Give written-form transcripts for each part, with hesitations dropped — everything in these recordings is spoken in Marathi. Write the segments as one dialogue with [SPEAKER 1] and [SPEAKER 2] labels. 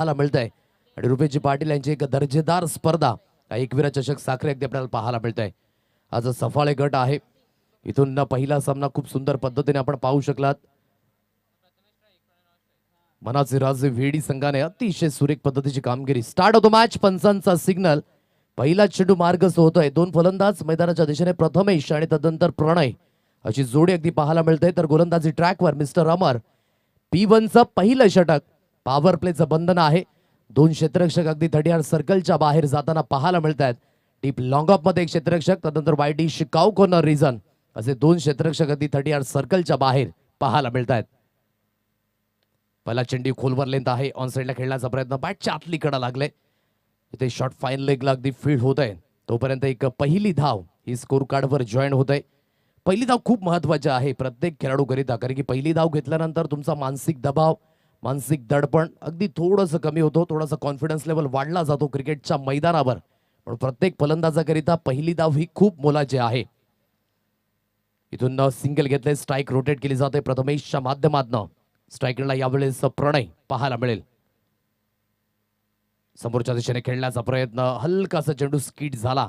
[SPEAKER 1] पाहायला मिळतंय आणि रुपेशजी पाटील यांची एक दर्जेदार स्पर्धा एकविरा चषक साखरे अगदी आपल्याला पाहायला मिळतंय. आज सफाळे गट आहे. इथून पहिला सामना खूप सुंदर पद्धतीने आपण पाहू शकलात. मनाचे राजे वेडी संघाने अतिशय सुरेख पद्धतीची कामगिरी. स्टार्ट होतो मॅच. पंचांचा सिग्नल. पहिला चेंडू मार्गस्थ होतोय. दोन फलंदाज मैदानाच्या दिशेने प्रथमेश आणि तदनंतर प्रणय अशी जोडी अगदी पाहायला मिळते. तर गोलंदाजी ट्रॅकवर मिस्टर अमर. P1चं पहिलं षटक. पॉवर प्लेचं बंधन आहे. दोन क्षेत्ररक्षक अगदी 30 सर्कलच्या बाहेर जाताना पाहायला मिळत आहेत. डीप लॉंग ऑफ मध्ये एक क्षेत्ररक्षक, तदनंतर वाईडी शिकाऊ कॉर्नर रिजन असे दोन क्षेत्ररक्षक अगदी 30 सर्कलच्या बाहेर पाहायला मिळत आहेत. पहिला चेंडू खोलवर लेंथ आहे. ऑन साइडला खेळण्याचा प्रयत्न. बॅटच्या आतली कडा लागले. इथे शॉट फाईन लेगला अगदी फील्ड होत आहे. तोपर्यंत एक पहिली धाव ही स्कोर कार्डवर जॉईन होत आहे. पहिली धाव खूप महत्वाची आहे प्रत्येक खेळाडूकरिता, कारण की पहिली धाव घेतल्यानंतर तुमचा मानसिक दबाव, मानसिक दडपण अगदी थोडंसं कमी होतो. थोडासा कॉन्फिडन्स लेवल वाढला जातो क्रिकेटच्या मैदानावर. पण प्रत्येक फलंदाजाकरिता पहिली धाव ही खूप मोलाची आहे. इथून सिंगल घेतले. स्ट्राईक रोटेट केली जाते प्रथमेशच्या माध्यमातून. स्ट्रायकरला यावेळेस प्रणय पाहायला मिळेल. समोरच्या दिशेने खेळण्याचा प्रयत्न. हलकासा चेंडू स्किट झाला.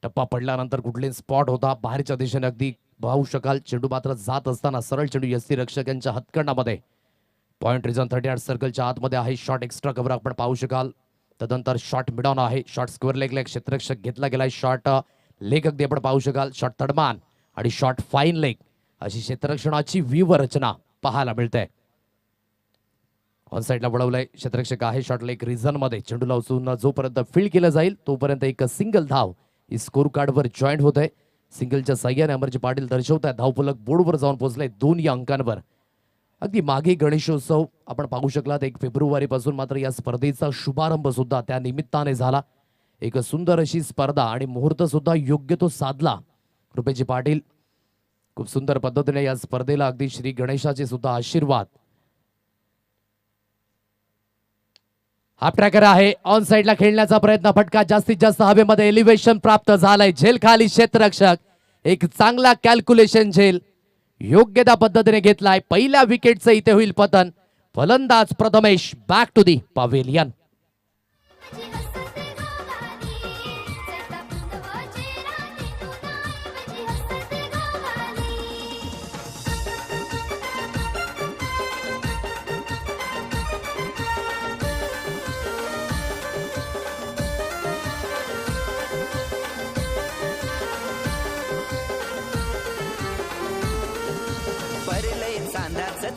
[SPEAKER 1] टप्पा पडल्यानंतर कुठले स्पॉट होता बाहेरच्या दिशेने अगदी पाहू शकाल. चेंडू मात्र जात असताना सरळ चेंडू यष्टी रक्षक यांच्या हातकंडामध्ये. पॉइंट रिजन 38 सर्कलच्या आतमध्ये आहे. शॉट एक्स्ट्रा कव्हर आपण पाहू शकाल. तदनंतर शॉट मिडॉन आहे. शॉट स्क्वेअर लेगला एक क्षेत्ररक्षक घेतला गेलाय. शॉट लेग अगदी आपण पाहू शकाल. शॉट तडमान आणि शॉट फाईन लेग अशी क्षेत्ररक्षणाची व्यूह रचना पाहायला मिळते. ऑन साइडला वळवलंय. क्षेत्ररक्षक आहे शॉट लेग रिझन मध्ये. चेंडूला उचलून जोपर्यंत फील्ड केलं जाईल तोपर्यंत एक सिंगल धाव ही स्कोर कार्डवर जॉईंट होत आहे. सिंगलच्या साह्याने अमरजी पाटील दर्शवत आहेत. धावफलक बोर्डवर जाऊन पोहोचले 2 या अंकांवर. अगदी मागे गणेशोत्सव आपण पाहू शकलात. 1 फेब्रुवारी पासून मात्र या स्पर्धेचा शुभारंभ सुद्धा त्या निमित्ताने झाला. एक सुंदर अशी स्पर्धा आणि मुहूर्त सुद्धा योग्य तो साधला. रुपेशजी पाटील खूप सुंदर पद्धतीने या स्पर्धेला अगदी श्री गणेशाचे सुद्धा आशीर्वाद. हाफ ट्रॅकर आहे. ऑन साइडला खेळण्याचा प्रयत्न. फटका जास्तीत जास्त हवेमध्ये. एलिव्हेशन प्राप्त झालंय. झेल खाली क्षेत्ररक्षक. एक चांगला कॅल्क्युलेशन झेल योग्य त्या पद्धतीने घेतलाय. पहिल्या विकेटचं इथे होईल पतन. फलंदाज Prathamesh back to the pavilion.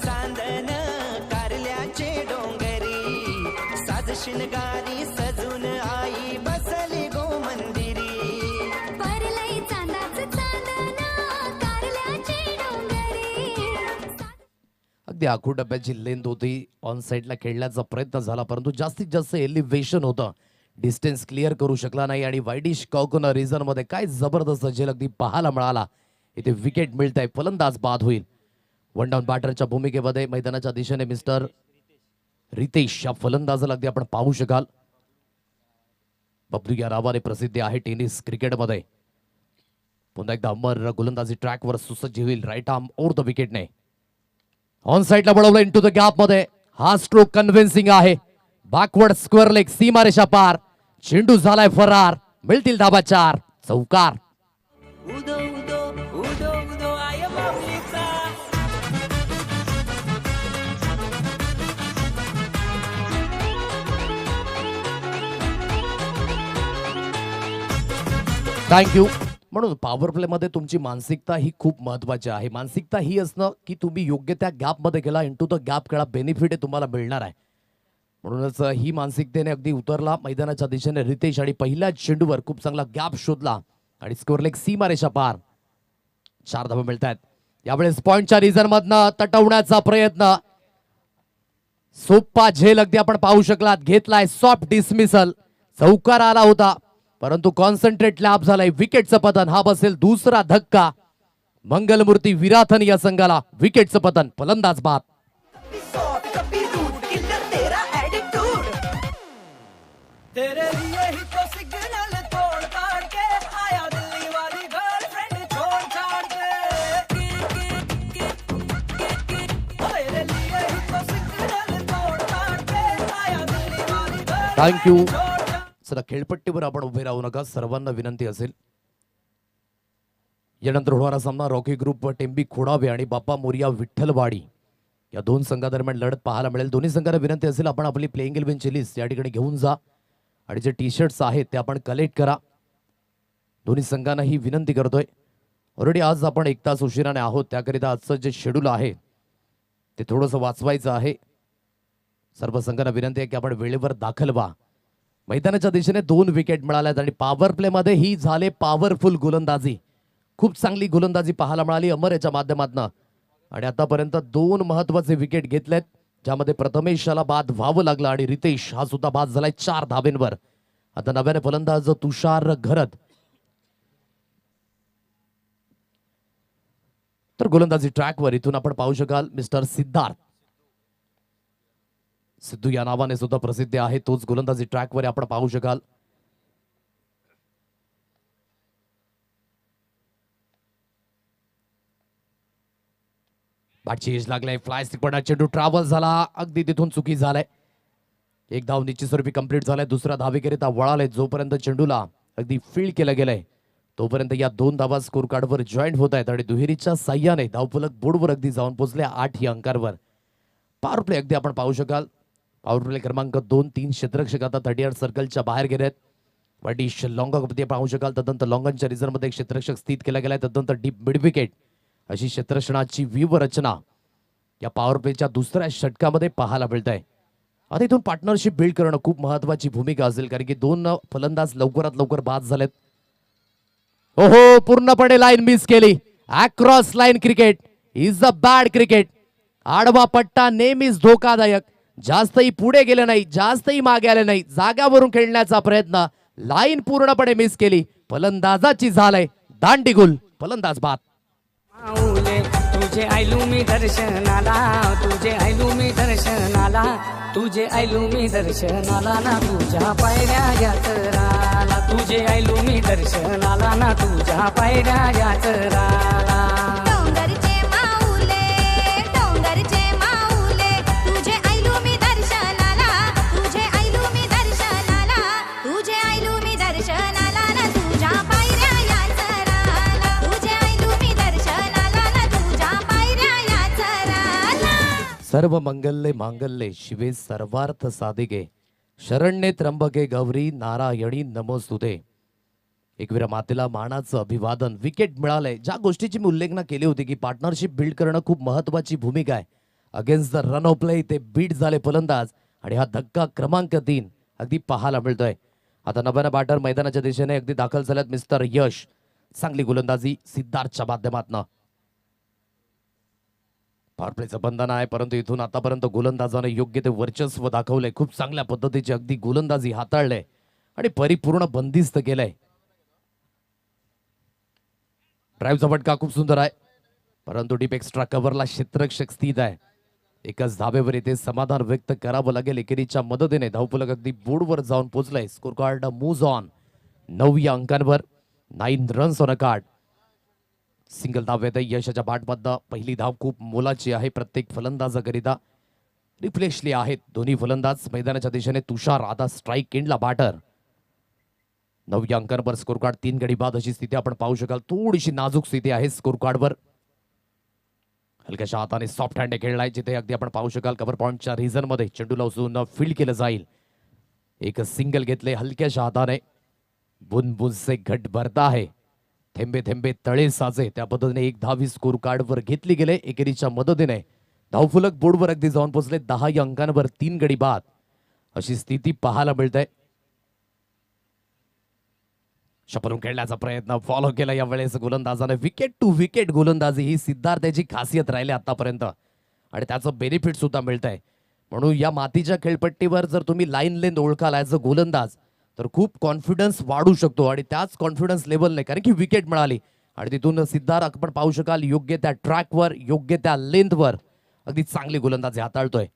[SPEAKER 2] चांदन कारल्याचे डोंगरी साज शिनगारी सजून आई बसली गो मंदिरी.
[SPEAKER 3] परलई चांदाचं चांदन कारल्याचे डोंगरी.
[SPEAKER 1] अगदी आखू डब्याची लेंथ होती. ऑन साइडला खेळण्याचा प्रयत्न झाला परंतु जास्तीत जास्त एलिव्हेशन होतं. डिस्टन्स क्लिअर करू शकला नाही आणि वाईडिश कॉर्नर रिजन मध्ये काय जबरदस्त झेल अगदी पाहायला मिळाला. इथे विकेट मिळत आहे. फलंदाज बाद होईल. 1 डाऊन बॅटरच्या भूमिकेमध्ये मैदानाच्या दिशेने मिस्टर रितेश या फलंदाजाला अगदी आपण पाहू शकाल. बबलू या नावाने प्रसिद्धी आहे टेनिस क्रिकेटमध्ये. पुन्हा एकदा अमर गोलंदाजी ट्रॅकवर सुसज्ज होईल. राईट आर्म ओव्हर द विकेटने. ऑन साइडला वळवलं इनटू द गॅप मध्ये. हा स्ट्रोक कन्व्हिन्सिंग आहे. बॅकवर्ड स्क्वेअर लेग सीमारेषा पार. चेंडू झालाय फरार. मिळतील धाबा 4. चौकार.
[SPEAKER 2] उदो उदो उदो उदो आय माऊलीचा.
[SPEAKER 1] थँक्यू. म्हणून पॉवर प्ले मध्ये तुमची मानसिकता ही खूप महत्वाची आहे. मानसिकता ही असणं की तुम्ही योग्य त्या गॅप मध्ये गेला. इनटू द गॅप खेळा. बेनिफिट हे तुम्हाला मिळणार आहे. म्हणूनच ही मानसिकतेने अगदी उतरला मैदानाच्या दिशेने रितेश आणि पहिल्या चेंडूवर खूप चांगला गॅप शोधला आणि स्कोअर लेग सीमारेषा पार. 4 धावा मिळत आहेत. यावेळेस पॉइंटच्या रिझन मधनं तटवण्याचा प्रयत्न. सोप्पा झेल अगदी आपण पाहू शकलात. घेतलाय सॉफ्ट डिसमिसल. चौकार आला होता परंतु कॉन्सन्ट्रेट लॅप झालाय. विकेटचं पतन. हा बसेल दुसरा धक्का. मंगलमूर्ती विराथन या संघाला. विकेटचं पतन. फलंदाज बाद.
[SPEAKER 2] तेरे लिए ही तो सिग्नल तोड़ ताड़ के आया दिल्ली वाली गर्लफ्रेंड छोड़ छाड़ के. तेरे लिए ही तो सिग्नल तोड़ ताड़ के आया दिल्ली
[SPEAKER 1] थँक्यू. चला, खेळपट्टीवर आपण उभे राहू नका, सर्वांना विनंती असेल. यानंतर होणारा सामना रॉकी ग्रुप व टेंबी खोडावे आणि बाप्पा मोरिया विठ्ठलवाडी या दोन संघादरम्यान लढत पाहायला मिळेल. दोन्ही संघांना विनंती असेल आपण आपली प्लेइंग 11ची लिस्ट या ठिकाणी घेऊन जा आणि जे टी शर्ट्स आहेत ते आपण कलेक्ट करा. दोन्ही संघांना ही विनंती करतोय. ऑलरेडी आज आपण 1 तास उशिराने आहोत, त्याकरिता आजचं जे शेड्यूल आहे ते थोडंसं वाचवायचं आहे. सर्व संघांना विनंती आहे की आपण वेळेवर दाखल व्हा. मैदानाच्या दिशेने 2 विकेट मिळाल्यात आणि पॉवर प्ले मध्ये ही झाले पॉवरफुल गोलंदाजी. खूप चांगली गोलंदाजी पाहायला मिळाली अमर याच्या माध्यमातून आणि आतापर्यंत 2 महत्वाचे विकेट घेतलेत, ज्यामध्ये प्रथमेशला बाद व्हावं लागलं आणि रितेश हा सुद्धा बाद झालाय 4 धावेंवर. आता नव्याने फलंदाज तुषार घरत. तर गोलंदाजी ट्रॅकवर इथून आपण पाहू शकाल मिस्टर सिद्धार्थ सिद्धू या नावाने सुद्धा प्रसिद्ध आहे, तोच गोलंदाजी ट्रॅकवर आपण पाहू शकाल. बॅटची एज लागलाय, फ्लाय स्टिकपणा चेंडू ट्रॅव्हल झाला, अगदी तिथून चुकी झालाय. 1 धाव निश्चित स्वरूपी कंप्लीट झालाय. दुसरा धावेकरिता वळाले. जोपर्यंत चेंडूला अगदी फील्ड केलं गेलंय तोपर्यंत या 2 धावा स्कोर कार्डवर जॉईंट होत आहेत आणि दुहेरीच्या साह्याने धावफलक बोर्डवर अगदी जाऊन पोहोचले 8 या अंकांवर. पॉवर प्ले अगदी आपण पाहू शकाल. पॉवर प्ले क्रमांक 2, 3 क्षेत्ररक्षक आता 38 सर्कलच्या बाहेर गेलेत. वाटिश लॉंगमध्ये पाहू शकाल. तदनंतर लॉंगनच्या रिझर्व्हमध्ये एक क्षेत्ररक्षक स्थित केला गेलाय. तदनंतर डीप मिड विकेट अशी क्षेत्ररक्षणाची व्यूहरचना या पॉवर प्लेच्या दुसऱ्या षटकामध्ये पाहायला मिळत आहे. आता इथून पार्टनरशिप बिल्ड करणं खूप महत्वाची भूमिका असेल, कारण की 2 फलंदाज लवकरात लवकर बाद झालेत. ओहो, पूर्णपणे लाईन मिस केली. Across line cricket is a bad cricket. आडवा पट्टा नेहमीच धोकादायक. जास्तही पुढे गेले नाही, जास्तही मागे आले नाही, जाग्यावरून खेळण्याचा प्रयत्न, लाईन पूर्णपणे मिस केली. फलंदाजाची झालंय दांडीगुल, फलंदाज बाद.
[SPEAKER 4] माऊले तुझे आयलू मी दर्शनाला, तुझे आयलू मी दर्शनाला, तुझे आयलू मी दर्शनाला ना तुझ्या पायऱ्या यात्राला, तुझे आयलू मी दर्शनाला ना तुझ्या पायऱ्या यात्राला.
[SPEAKER 3] डोंगरचे माऊले तुझे आयलू मी दर्शनाला, तुझे आयलू मी दर्शनाला, तुझे आयलू मी दर्शनाला ना तुझ्या पायऱ्या यात्राला, तुझे आयलू मी दर्शनाला ना तुझ्या पायऱ्या यात्राला.
[SPEAKER 1] सर्व मंगल्ये मांगल्ये शिवे सर्वार्थ साधिके, शरण्ये त्र्यंबके गौरी नारायणी नमोस्तुते. एकवीरा मातेला मानाचं अभिवादन. विकेट मिळालंय. ज्या गोष्टीची मी उल्लेखना केली होती की पार्टनरशिप बिल्ड करणं खूप महत्वाची भूमिका आहे. Against the run of play ते बीट झाले फलंदाज आणि हा धक्का क्रमांक 3 अगदी पाहायला मिळतोय. आता नव्यानं बॅटर मैदानाच्या दिशेने अगदी दाखल झाल्यात मिस्टर यश. चांगली गोलंदाजी सिद्धार्थच्या माध्यमातून. पॉवर प्लेचं बंधन आहे, परंतु इथून आतापर्यंत गोलंदाजाने योग्य ते वर्चस्व दाखवलंय. खूप चांगल्या पद्धतीची अगदी गोलंदाजी हाताळलंय आणि परिपूर्ण बंदिस्त केलंय. ड्राईव्हचा फटका खूप सुंदर आहे, परंतु डीप एक्स्ट्रा कव्हरला क्षेत्ररक्षक स्थित आहे. एकच धावेवर इथे समाधान व्यक्त करावं लागेल. एकेरीच्या मदतीने धावफलक अगदी बोर्डवर जाऊन पोहोचलंय. स्कोर कार्ड मूव्ज ऑन 9 या अंकांवर. 9 runs on a card. Single धाव येते यशाच्या बॅटमधनं. पहिली धाव खूप मोलाची आहे प्रत्येक फलंदाजाकरिता. रिफ्लेशली आहेत दोन्ही फलंदाज. मैदानाच्या दिशेने तुषार आता स्ट्राईक एंडला बॅटर. 9 या अंकांवर स्कोर कार्ड. 3 गडी बाद अशी स्थिती आपण पाहू शकाल. थोडीशी नाजूक स्थिती आहे स्कोर कार्डवर. हलक्याशा हाताने सॉफ्ट हँड खेळलाय, जिथे अगदी आपण पाहू शकाल कव्हर पॉइंटच्या रिझन मध्ये चेंडूला उचलून फील्ड केलं जाईल. एक सिंगल घेतले हलक्याशा हाताने. बुनबुन से घट भरता आहे, थेंबे थेंबे तळे साचे, त्या पद्धतीने 1 धाव स्कोर कार्डवर घेतली गेले. एकेरीच्या मदतीने धावफलक बोर्डवर अगदी जाऊन पोहोचले. 10 या अंकांवर 3 गडी बाद अशी स्थिती पाहायला मिळते. शपलून खेळण्याचा प्रयत्न फॉलो केला यावेळेस गोलंदाजाने. विकेट टू विकेट गोलंदाजी ही सिद्धार्थची खासियत राहिली आतापर्यंत आणि त्याचं बेनिफिट सुद्धा मिळतंय. म्हणून या मातीच्या खेळपट्टीवर जर तुम्ही लाईन लेंथ ओळखाल ॲज अ गोलंदाज तर खूप कॉन्फिडन्स वाढू शकतो आणि त्याच कॉन्फिडन्स लेवलने, कारण की विकेट मिळाली आणि तिथून सिद्धार्थ आपण पाहू शकाल योग्य त्या ट्रॅकवर योग्य त्या लेंथवर अगदी चांगली गोलंदाजी हाताळतोय.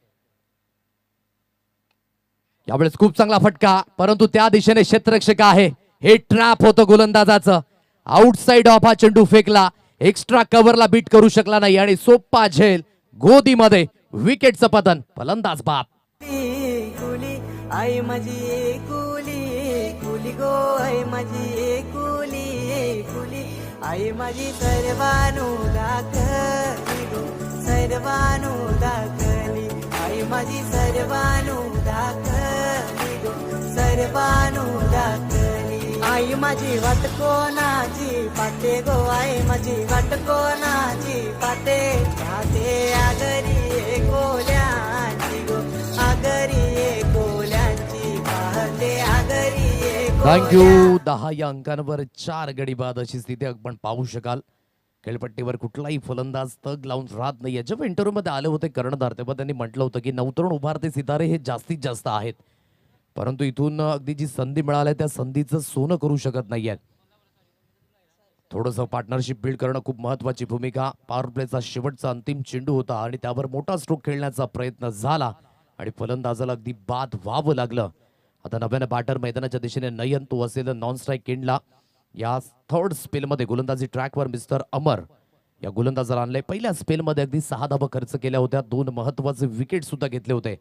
[SPEAKER 1] यावेळेस खूप चांगला फटका, परंतु त्या दिशेने क्षेत्ररक्षक आहे. हे ट्रॅप होतं गोलंदाजाचं. आउटसाइड ऑफ हा चेंडू फेकला. एक्स्ट्रा कव्हरला बीट करू शकला नाही आणि सोप्पा झेल गोदीमध्ये विकेटचं पतन. फलंदाज बाद.
[SPEAKER 4] कुली
[SPEAKER 2] आई माझी एकुली कुली गो आई माझी एकुली आई माझी सर्वानु दाखली गो सर्वानु दाखली आई माझी सर्वानु दाखली गो सर्वानु दाखली आई माझी वाट कोणाची पाटे गो आई माझी वाट कोणाची पाटे पाटे आगरी एकोल्यांची गो आगरी एकोल्यांची पाहते आगरी
[SPEAKER 1] थँक्यू 10 या अंकांवर 4 गडी बाद अशी स्थिती आपण पाहू शकाल. खेळपट्टीवर कुठलाही फलंदाज तग लावून राहत नाहीये. जेव्हा इंटरव्ह्यू मध्ये आले होते कर्णधार तेव्हा त्यांनी म्हटलं होतं की नवतरुण उभारते सितारे हे जास्तीत जास्त आहेत, परंतु इथून अगदी जी संधी मिळाली त्या संधीचं सोनं करू शकत नाहीये. थोडंसं पार्टनरशिप बिल्ड करणं खूप महत्वाची भूमिका. पॉवर प्लेचा शेवटचा अंतिम चेंडू होता आणि त्यावर मोठा स्ट्रोक खेळण्याचा प्रयत्न झाला आणि फलंदाजाला अगदी बाद व्हावं लागलं. आता नव्यानं बॅटर मैदानाच्या दिशेने नयन तो असेल नॉन स्ट्राईक केंडला. या थर्ड स्पेलमध्ये गोलंदाजी ट्रॅकवर मिस्टर अमर या गोलंदाजाला आणले. पहिल्या स्पेलमध्ये अगदी 6 धावा खर्च केल्या होत्या, 2 महत्वाचे विकेट सुद्धा घेतले होते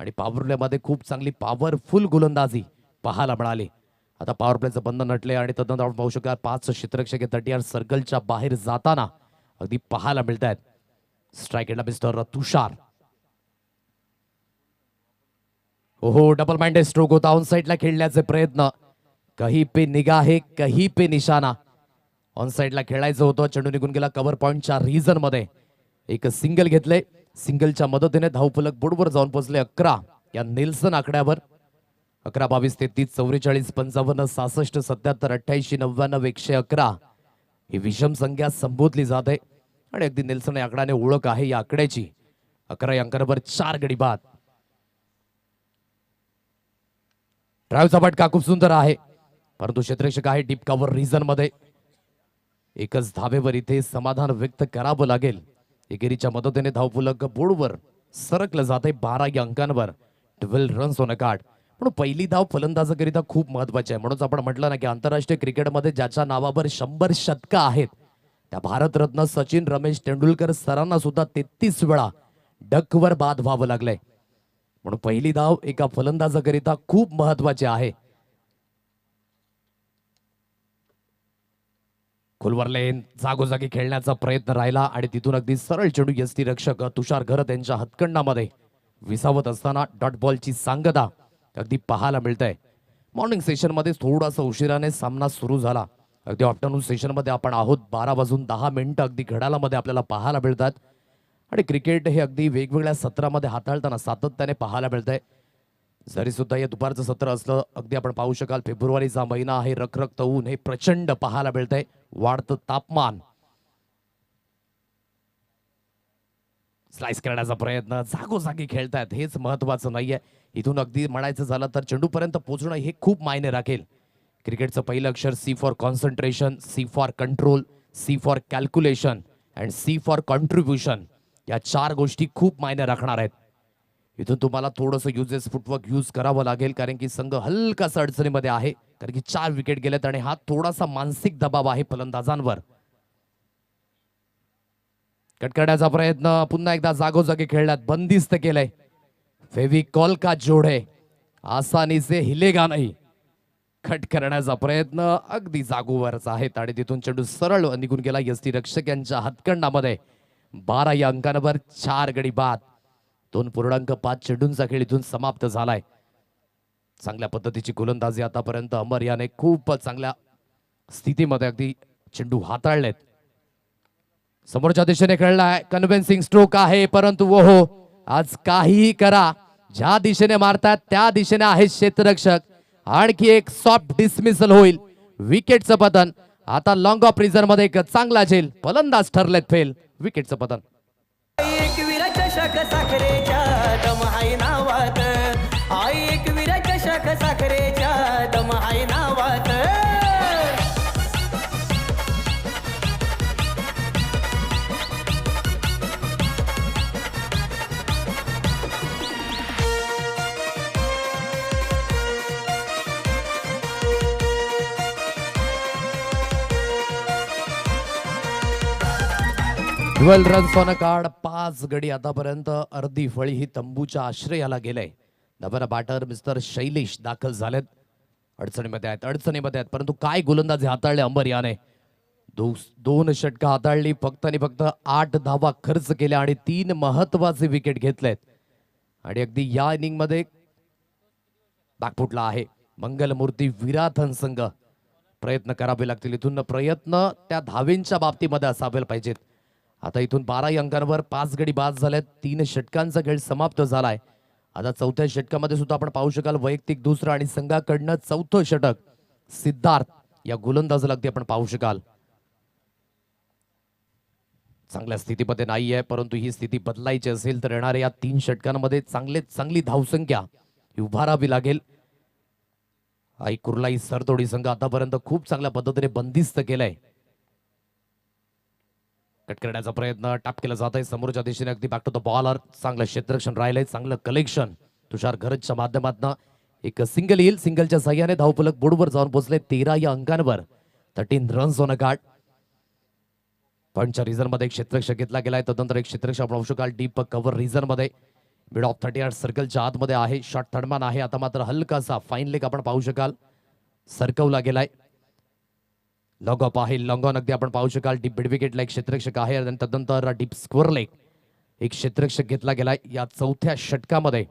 [SPEAKER 1] आणि पॉवर प्लेमध्ये खूप चांगली पॉवरफुल गोलंदाजी पाहायला मिळाली. आता पॉवर प्लेचं बंधन नटले आणि तदनंतर आपण पाहू शकता 5 क्षेत्ररक्षक 30 सर्कलच्या बाहेर जाताना अगदी पाहायला मिळत आहेत. स्ट्राईक केला मिस्टर तुषार. ओहो डबल माइंडेड स्ट्रोक होता. ऑन साइडला खेळण्याचे प्रयत्न. कहीं पे निगाह है कहीं पे निशाणा. ऑन साइडला खेळायचं होतं. चेंडू निघून गेला कव्हर पॉइंटच्या रीजन मध्ये. एक सिंगल घेतले. सिंगलच्या मदतीने धावफलक बोर्डवर जाऊन पोहोचले 11 या नेल्सन आकड्यावर. 11 22 33 44 55 66 77 88 99 111 ही विषम संख्या संबोधली जाते आणि अगदी नेल्सन या आकड्याने ओळख आहे या आकड्याची. 11 या अंकावर 4 गडी बाद. ड्राईव्हचा फटका खूप सुंदर आहे, परंतु क्षेत्ररक्षक आहे डीप कव्हर रिजन मध्ये. एकच धावेवर इथे समाधान व्यक्त करावं लागेल. एकेरीच्या मदतीने धावफलक बोर्डवर सरकलं जाते 12 या अंकांवर. 12 रन्स ऑन अ कार्ड. म्हणून पहिली धाव फलंदाजाकरिता खूप महत्वाची आहे. म्हणून आपण म्हटलं ना की आंतरराष्ट्रीय क्रिकेटमध्ये ज्याच्या नावावर 100 शतका आहेत त्या भारतरत्न सचिन रमेश तेंडुलकर सरांना सुद्धा 33 वेळा डकवर बाद व्हावं लागलंय. म्हणून पहिली धाव एका फलंदाजाकरिता खूप महत्वाची आहे. खोलवर लेन जागोजागी खेळण्याचा प्रयत्न राहिला आणि तिथून अगदी सरळ चेंडू यष्टी रक्षक तुषार घरत यांच्या हातकंडामध्ये विसावत असताना डॉट बॉलची सांगता अगदी पाहायला मिळतंय. मॉर्निंग सेशन मध्ये थोडासा उशिराने सामना सुरू झाला. अगदी आफ्टरनून सेशन मध्ये आपण आहोत. 12 वाजून 10 मिनिटं अगदी घड्याळामध्ये आपल्याला पाहायला मिळतात आणि क्रिकेट हे अगदी वेगवेगळ्या सत्रामध्ये हाताळताना सातत्याने पाहायला मिळतंय. जरी सुद्धा हे दुपारचं सत्र असलं अगदी आपण पाहू शकाल फेब्रुवारीचा महिना आहे. रखरखत ऊन हे प्रचंड पाहायला मिळतंय. वाढतं तापमान. स्लाइस करण्याचा प्रयत्न जागोजागी खेळतायत हेच महत्वाचं नाहीये. इथून अगदी म्हणायचं झालं तर चेंडूपर्यंत पोहोचणं हे खूप मायने राखेल. क्रिकेटचं पहिलं अक्षर C for concentration, C for control, C for calculation and C for contribution. या 4 गोष्टी खूप मायने राखणार आहेत. इथून तुम्हाला थोडंसं युजेस फुटवर्क यूज करावं लागेल कारण की संघ हलकासा अडचणीमध्ये आहे. कारण की 4 विकेट गेलेत आणि हा थोडासा मानसिक दबाव आहे फलंदाजांवर. कट करण्याचा प्रयत्न पुन्हा एकदा जागोजागी खेळण्यात बंदिस्त केलंय. फेविकॉल का जोड है आसानी से हिलेगा नहीं. कट करण्याचा प्रयत्न अगदी जागोवरच आहेत आणि तिथून चेंडू सरळ निघून गेला यष्टी रक्षक यांच्या हातकंडामध्ये. 12 या अंकांवर 4 गडी बाद. 2.5 चेंडूंचा खेळ इथून समाप्त झालाय. चांगल्या पद्धतीची गोलंदाजी आतापर्यंत अमर याने खूप चांगल्या स्थितीमध्ये अगदी चेंडू हाताळलेत. समोरच्या दिशेने खेळलाय. कन्व्हिन्सिंग स्ट्रोक आहे, परंतु ओहो आज काहीही करा ज्या दिशेने मारतात त्या दिशेने आहे क्षेत्ररक्षक. आणखी एक सॉफ्ट डिसमिसल होईल. विकेटचं पतन. आता लॉंग ऑफ रिझन मध्ये एक चांगला झेल. फलंदाज ठरलेत फेल. विकेटचं पतन.
[SPEAKER 2] एक विरा चषक साखरेच्या दम आहे नावात. आई एक विरा चषक साखरेच्या दम आहे नावात.
[SPEAKER 1] Runs on a card. 5 गडी आतापर्यंत अर्धी फळी ही तंबूच्या आश्रयाला गेलंय. नव्या बॅटर मिस्टर शैलेश दाखल झालेत. अडचणीमध्ये आहेत परंतु काय गोलंदाजी हाताळले अंबर याने. दोन षटकं हाताळली, फक्त आणि फक्त 8 धावा खर्च केल्या आणि 3 महत्वाचे विकेट घेतलेत. आणि अगदी या इनिंग मध्ये बॅकफुटला आहे मंगलमूर्ती विराथन संघ. प्रयत्न करावे लागतील इथून. प्रयत्न त्या धावेंच्या बाबतीमध्ये असावे पाहिजेत. आता इथून 12 अंकांवर 5 गडी बाद झालेत. 3 षटकांचा खेळ समाप्त झालाय. आता चौथ्या षटकामध्ये सुद्धा आपण पाहू शकाल वैयक्तिक दुसरं आणि संघाकडनं चौथं षटक सिद्धार्थ या गोलंदाजाला अगदी आपण पाहू शकाल. चांगल्या स्थितीमध्ये नाहीये, परंतु ही स्थिती बदलायची असेल तर येणाऱ्या या 3 षटकांमध्ये चांगली धावसंख्या ही उभारावी लागेल. आई कुर्लाई सरतोडी संघ आतापर्यंत खूप चांगल्या पद्धतीने बंदिस्त केलंय. कट करण्याचा प्रयत्न टाप केला जात आहे समोरच्या दिशेने. अगदी बॅक टू द बॉलर. चांगलं क्षेत्ररक्षण राहिलंय, चांगलं कलेक्शन तुषार गरजच्या माध्यमातून. एक सिंगल येईल, सिंगलच्या सहाय्याने धावफलक बोर्डवर जाऊन पोहोचले 13 या अंकांवर. 13 रन्स ऑन अ कार्ड. पॉईंटच्या रिझन मध्ये एक क्षेत्ररक्षक घेतला गेलाय. तदनंतर एक क्षेत्ररक्षक आपण पाहू शकाल डीप कव्हर रिझन मध्ये. मिड ऑफ 38 सर्कलच्या आतमध्ये आहे. शॉट थर्डमॅन आहे. आता मात्र हलकासा फाईन लेग आपण पाहू शकाल सरकवला गेलाय. लॉग ऑफ आहे, लॉंग ऑन अगदी आपण पाहू शकाल. डीप मिड विकेटला एक क्षेत्ररक्षक आहे आणि तदनंतर डीप स्क्वेअर लेग एक क्षेत्ररक्षक घेतला गेलाय. या चौथ्या षटकामध्ये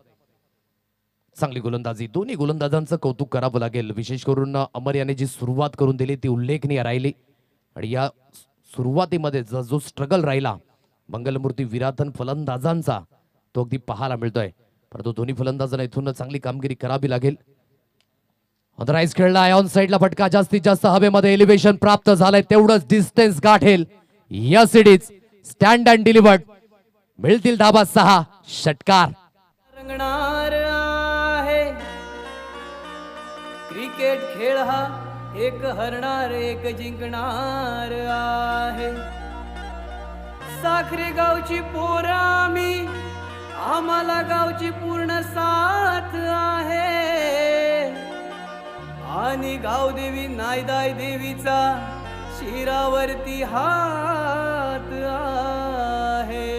[SPEAKER 1] चांगली गोलंदाजी. दोन्ही गोलंदाजांचं कौतुक करावं लागेल. विशेष करून अमर याने जी सुरुवात करून दिली ती उल्लेखनीय राहिली. आणि या सुरुवातीमध्ये जो स्ट्रगल राहिला मंगलमूर्ती विराथन फलंदाजांचा तो अगदी पाहायला मिळतोय. परंतु दोन्ही फलंदाजांना इथून चांगली कामगिरी करावी लागेल. ऑथराइज खेळला ऑन साइडला फटका. जास्तीत जास्त हवेमध्ये एलिव्हेशन प्राप्त झालंय, तेवढंच डिस्टन्स गाठेल या सिडीज. Stand and delivered. मिळतील धाबा 6 षटकार.
[SPEAKER 2] रंगणार आहे क्रिकेट खेळ हा, एक हरणार एक जिंकणार आहे. साखरे गावची पोरं आम्ही, आम्हाला गावची पूर्ण साथ आहे. आणि गावदेवी नायदाय देवीचा शिरावरती हात आहे.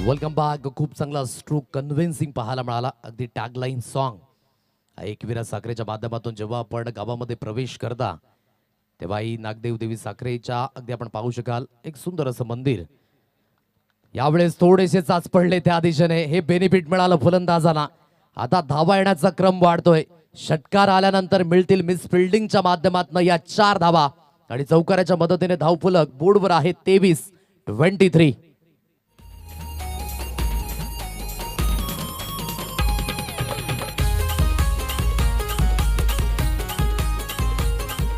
[SPEAKER 1] Welcome back. खूप चांगला स्ट्रोक कन्व्हिन्सिंग पाहायला मिळाला. अगदी टॅगलाईन सॉन्ग एकविरा साखरेच्या माध्यमातून जेव्हा आपण गावामध्ये प्रवेश करता तेव्हा ही नागदेव देवी साखरेच्या अगदी आपण पाहू शकाल एक सुंदर असं मंदिर. यावेळेस थोडेसे चाच पडले त्या दिशेने. हे बेनिफिट मिळालं फलंदाजांना. आता धावा येण्याचा क्रम वाढतोय. षटकार आल्यानंतर मिळतील मिस फिल्डिंगच्या माध्यमातून या 4 धावा आणि चौकाराच्या मदतीने धावफलक बोर्डवर आहे 23-23.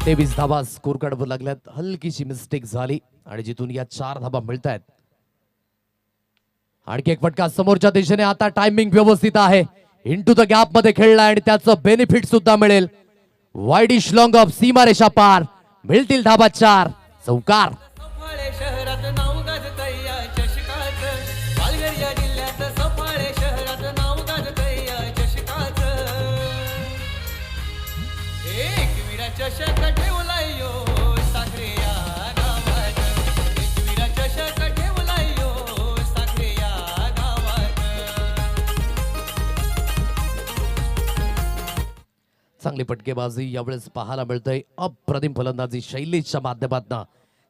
[SPEAKER 1] 23 धावा स्कोर कार्डवर लागल्यात. हलकीशी मिस्टेक झाली आणि जिथून या 4 धावा मिळत आहेत. आणखी एक फटका समोरच्या दिशेने. आता टायमिंग व्यवस्थित आहे. इंटू द गॅप मध्ये खेळलाय आणि त्याचं बेनिफिट सुद्धा मिळेल. वाईडिश लॉंग ऑफ सीमारेषा पार. मिळतील धावा 4 चौकार.
[SPEAKER 2] सफाळे शहरात नाव गाजतय या चषकाचं. पालघर या जिल्ह्यात सफाळे शहरात नाव गाजतय या चषकाचं. एकविरा चषक ठेवलाय यो साखरे या गावात. एकविरा चषक ठेवलाय यो साखरे या गावात.
[SPEAKER 1] चांगली फटकेबाजी यावेळेस पाहायला मिळतंय. अप्रतिम फलंदाजी शैलेशच्या माध्यमातून.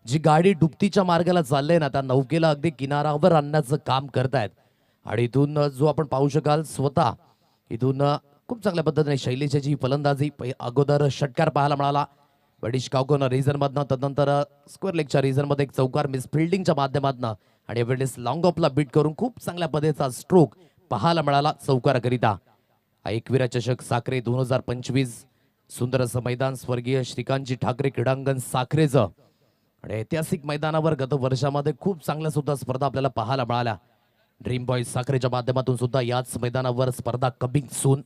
[SPEAKER 1] जी गाडी डुबतीच्या मार्गाला चालले ना त्या नौकेला अगदी किनारावर आणण्याचं काम करतायत. आणि इथून जो आपण पाहू शकाल स्वतः इथून खूप चांगल्या पद्धतीने शैलेशची फलंदाजी. अगोदर षटकार पाहायला मिळाला वडिश काउकोन रिझन मधनं. तदनंतर स्क्वेअर लेगच्या रिझन मध्ये एक चौकार मिस फिल्डिंगच्या माध्यमातून आणि यावेळेस लॉंग ऑफला बीट करून खूप चांगल्या पद्धतीचा स्ट्रोक पाहायला मिळाला चौकाराकरिता. एकविरा चषक साखरे 2025 सुंदर असं मैदान स्वर्गीय श्रीकांतजी ठाकरे क्रीडांगण साखरेचं. आणि ऐतिहासिक मैदानावर गत वर्षामध्ये खूप चांगल्या सुद्धा स्पर्धा आपल्याला पाहायला मिळाल्या. ड्रीम बॉयज साखरेच्या माध्यमातून सुद्धा याच मैदानावर स्पर्धा कमिंग सून.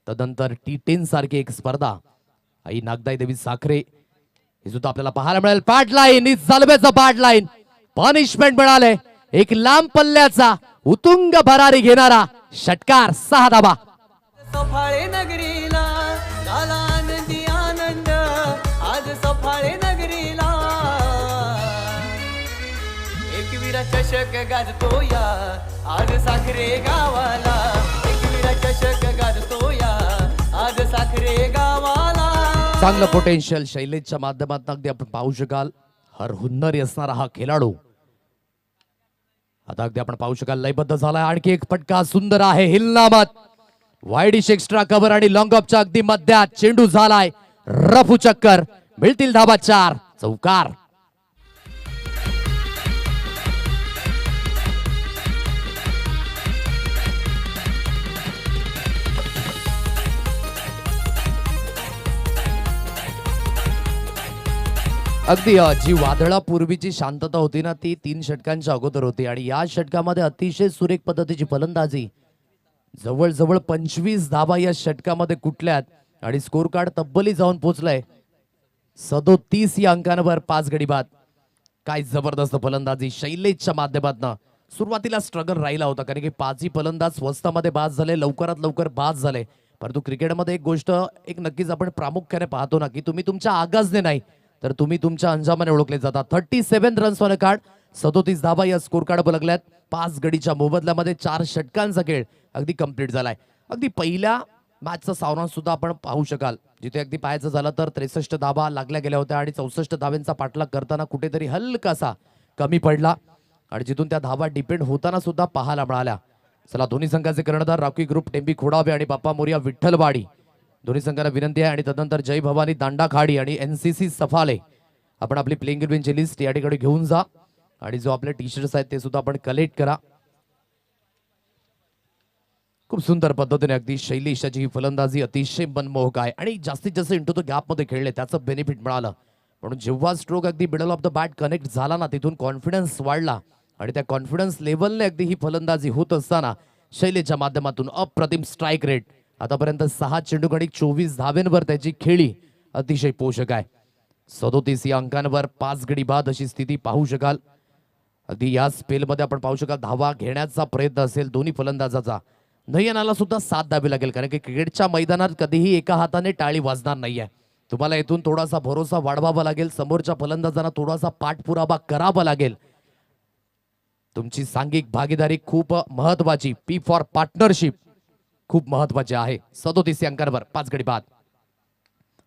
[SPEAKER 1] तदनंतर T10 सारखी एक स्पर्धा आई नागदाई देवी साखरे हे सुद्धा आपल्याला पाहायला मिळेल. पॅड लाईन इज झालबेचं पॅड लाईन. पनिशमेंट मिळाले. एक लांब पल्ल्याचा उतुंग भरारी घेणारा षटकार 6 धाबा.
[SPEAKER 2] सफाळे नगरीला झाला आनंदी आनंद, आज सफाळे नगरीला एकविरा चषक गाजतो या, आज साखरे गावाला एकविरा चषक गाजतो या, आज साखरे गावाला.
[SPEAKER 1] चांगलं पोटेन्शियल शैलेशच्या माध्यमातून अगदी आपण पाहू शकाल. हर हुन्नरी असणारा हा खेळाडू आता अगदी आपण पाहू शकाल लयबद्ध झालाय. आणखी एक फटका सुंदर आहे हिलनामत. वाईडिश एक्स्ट्रा कव्हर आणि लॉंग ऑफच्या अगदी मध्यात चेंडू झालाय रफू चक्कर. मिळतील धाबा 4. चौकार. अगदी जी वादळापूर्वीची शांतता होती ना ती 3 षटकांच्या अगोदर होती आणि या षटकामध्ये अतिशय सुरेख पद्धतीची फलंदाजी. जवळजवळ 25 धाबा या षटकामध्ये कुठल्यात आणि स्कोर कार्ड तब्बली जाऊन पोहोचलाय 37 या अंकांवर 5 गडी बाद. काय जबरदस्त फलंदाजी शैलेशच्या माध्यमातून. सुरुवातीला स्ट्रगल राहिला होता कारण की 5ही फलंदाज स्वस्तामध्ये बाद झाले, लवकरात लवकर बाद झाले. परंतु क्रिकेटमध्ये एक गोष्ट एक नक्कीच आपण प्रामुख्याने पाहतो ना की तुम्ही तुमच्या आगाजने नाही तर तुम्ही तुमच्या अंजामाने ओळखले जातात. 37 रन्स ऑन अ कार्ड, 37 धाबा या स्कोर कार्ड लागल्यात. 5 गडीच्या मोबदल्यामध्ये 4 षटकांचा खेळ अगदी कंप्लीट झालाय. अगदी पहिल्या मॅचचा सावरांश सुद्धा आपण पाहू शकाल जिथे अगदी पाहायचं झालं तर 63 धाबा लागल्या गेल्या होत्या आणि 64 धाब्यांचा पाठलाग करताना कुठेतरी हलकासा कमी पडला आणि जिथून त्या धाबा डिपेंड होताना सुद्धा पाहायला मिळाल्या. चला दोन्ही संघाचे कर्णधार राखी ग्रुप टेंबी खोडावे आणि बाप्पा मोरिया विठ्ठलवाडी दोन्ही संघांना विनंती आहे आणि तदनंतर जय भवानी दांडा खाडी आणि एनसीसी सफाले आपण आपली प्लेइंग इलेव्हनची लिस्ट या ठिकाणी घेऊन जा आणि जो आपले टी शर्ट्स आहेत ते सुद्धा आपण कलेक्ट करा. खूप सुंदर पद्धतीने अगदी शैलेशाची ही फलंदाजी अतिशय मनमोहक आहे आणि जास्तीत जास्त इंटू द गॅप मध्ये खेळले त्याचं बेनिफिट मिळालं. म्हणून जेव्हा स्ट्रोक अगदी middle of the bat connect झाला ना तिथून कॉन्फिडन्स वाढला आणि त्या कॉन्फिडन्स लेवलने अगदी ही फलंदाजी होत असताना शैलेशच्या माध्यमातून अप्रतिम स्ट्राईक रेट. आतापर्यंत 6 चेंडू गडी 24 धाव्यांवर त्याची खेळी अतिशय पोषक आहे. 37 या अंकांवर 5 गडी बाद अशी स्थिती पाहू शकाल. अगदी या स्पेलमध्ये आपण पाहू शकाल धावा घेण्याचा प्रयत्न असेल दोन्ही फलंदाजाचा. नयनाला सुद्धा साथ द्यावी लागेल कारण की क्रिकेटच्या मैदानात कधीही एका हाताने टाळी वाजणार नाहीये. तुम्हाला इथून थोडासा भरोसा वाढवावा लागेल, समोरच्या फलंदाजांना थोडासा पाठपुरावा करावा लागेल. तुमची सांघिक भागीदारी खूप महत्वाची, पी फॉर पार्टनरशिप खूप महत्वाचे आहे. 37 अंकांवर 5 गडी बाद.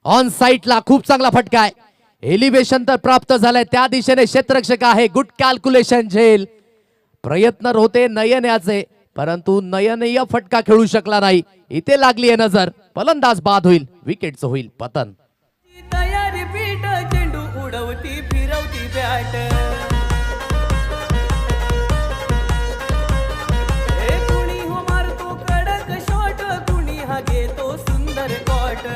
[SPEAKER 1] ऑन साइटला खूप चांगला फटका आहे. एलिव्हेशन तर प्राप्त झालंय त्या दिशेने क्षेत्ररक्षक आहे. गुड कॅल्क्युलेशन झेल. प्रयत्न होते नयन याचे परंतु नयनीय फटका खेळू शकला नाही. इथे लागली आहे नजर. फलंदाज बाद होईल, विकेटचं होईल पतन.
[SPEAKER 2] तयारी पीठ चेंडू उडवती फिरवती बॅट, कुणी हो मारतो कडक शॉट, कुणी हा घेतो सुंदर कॉट.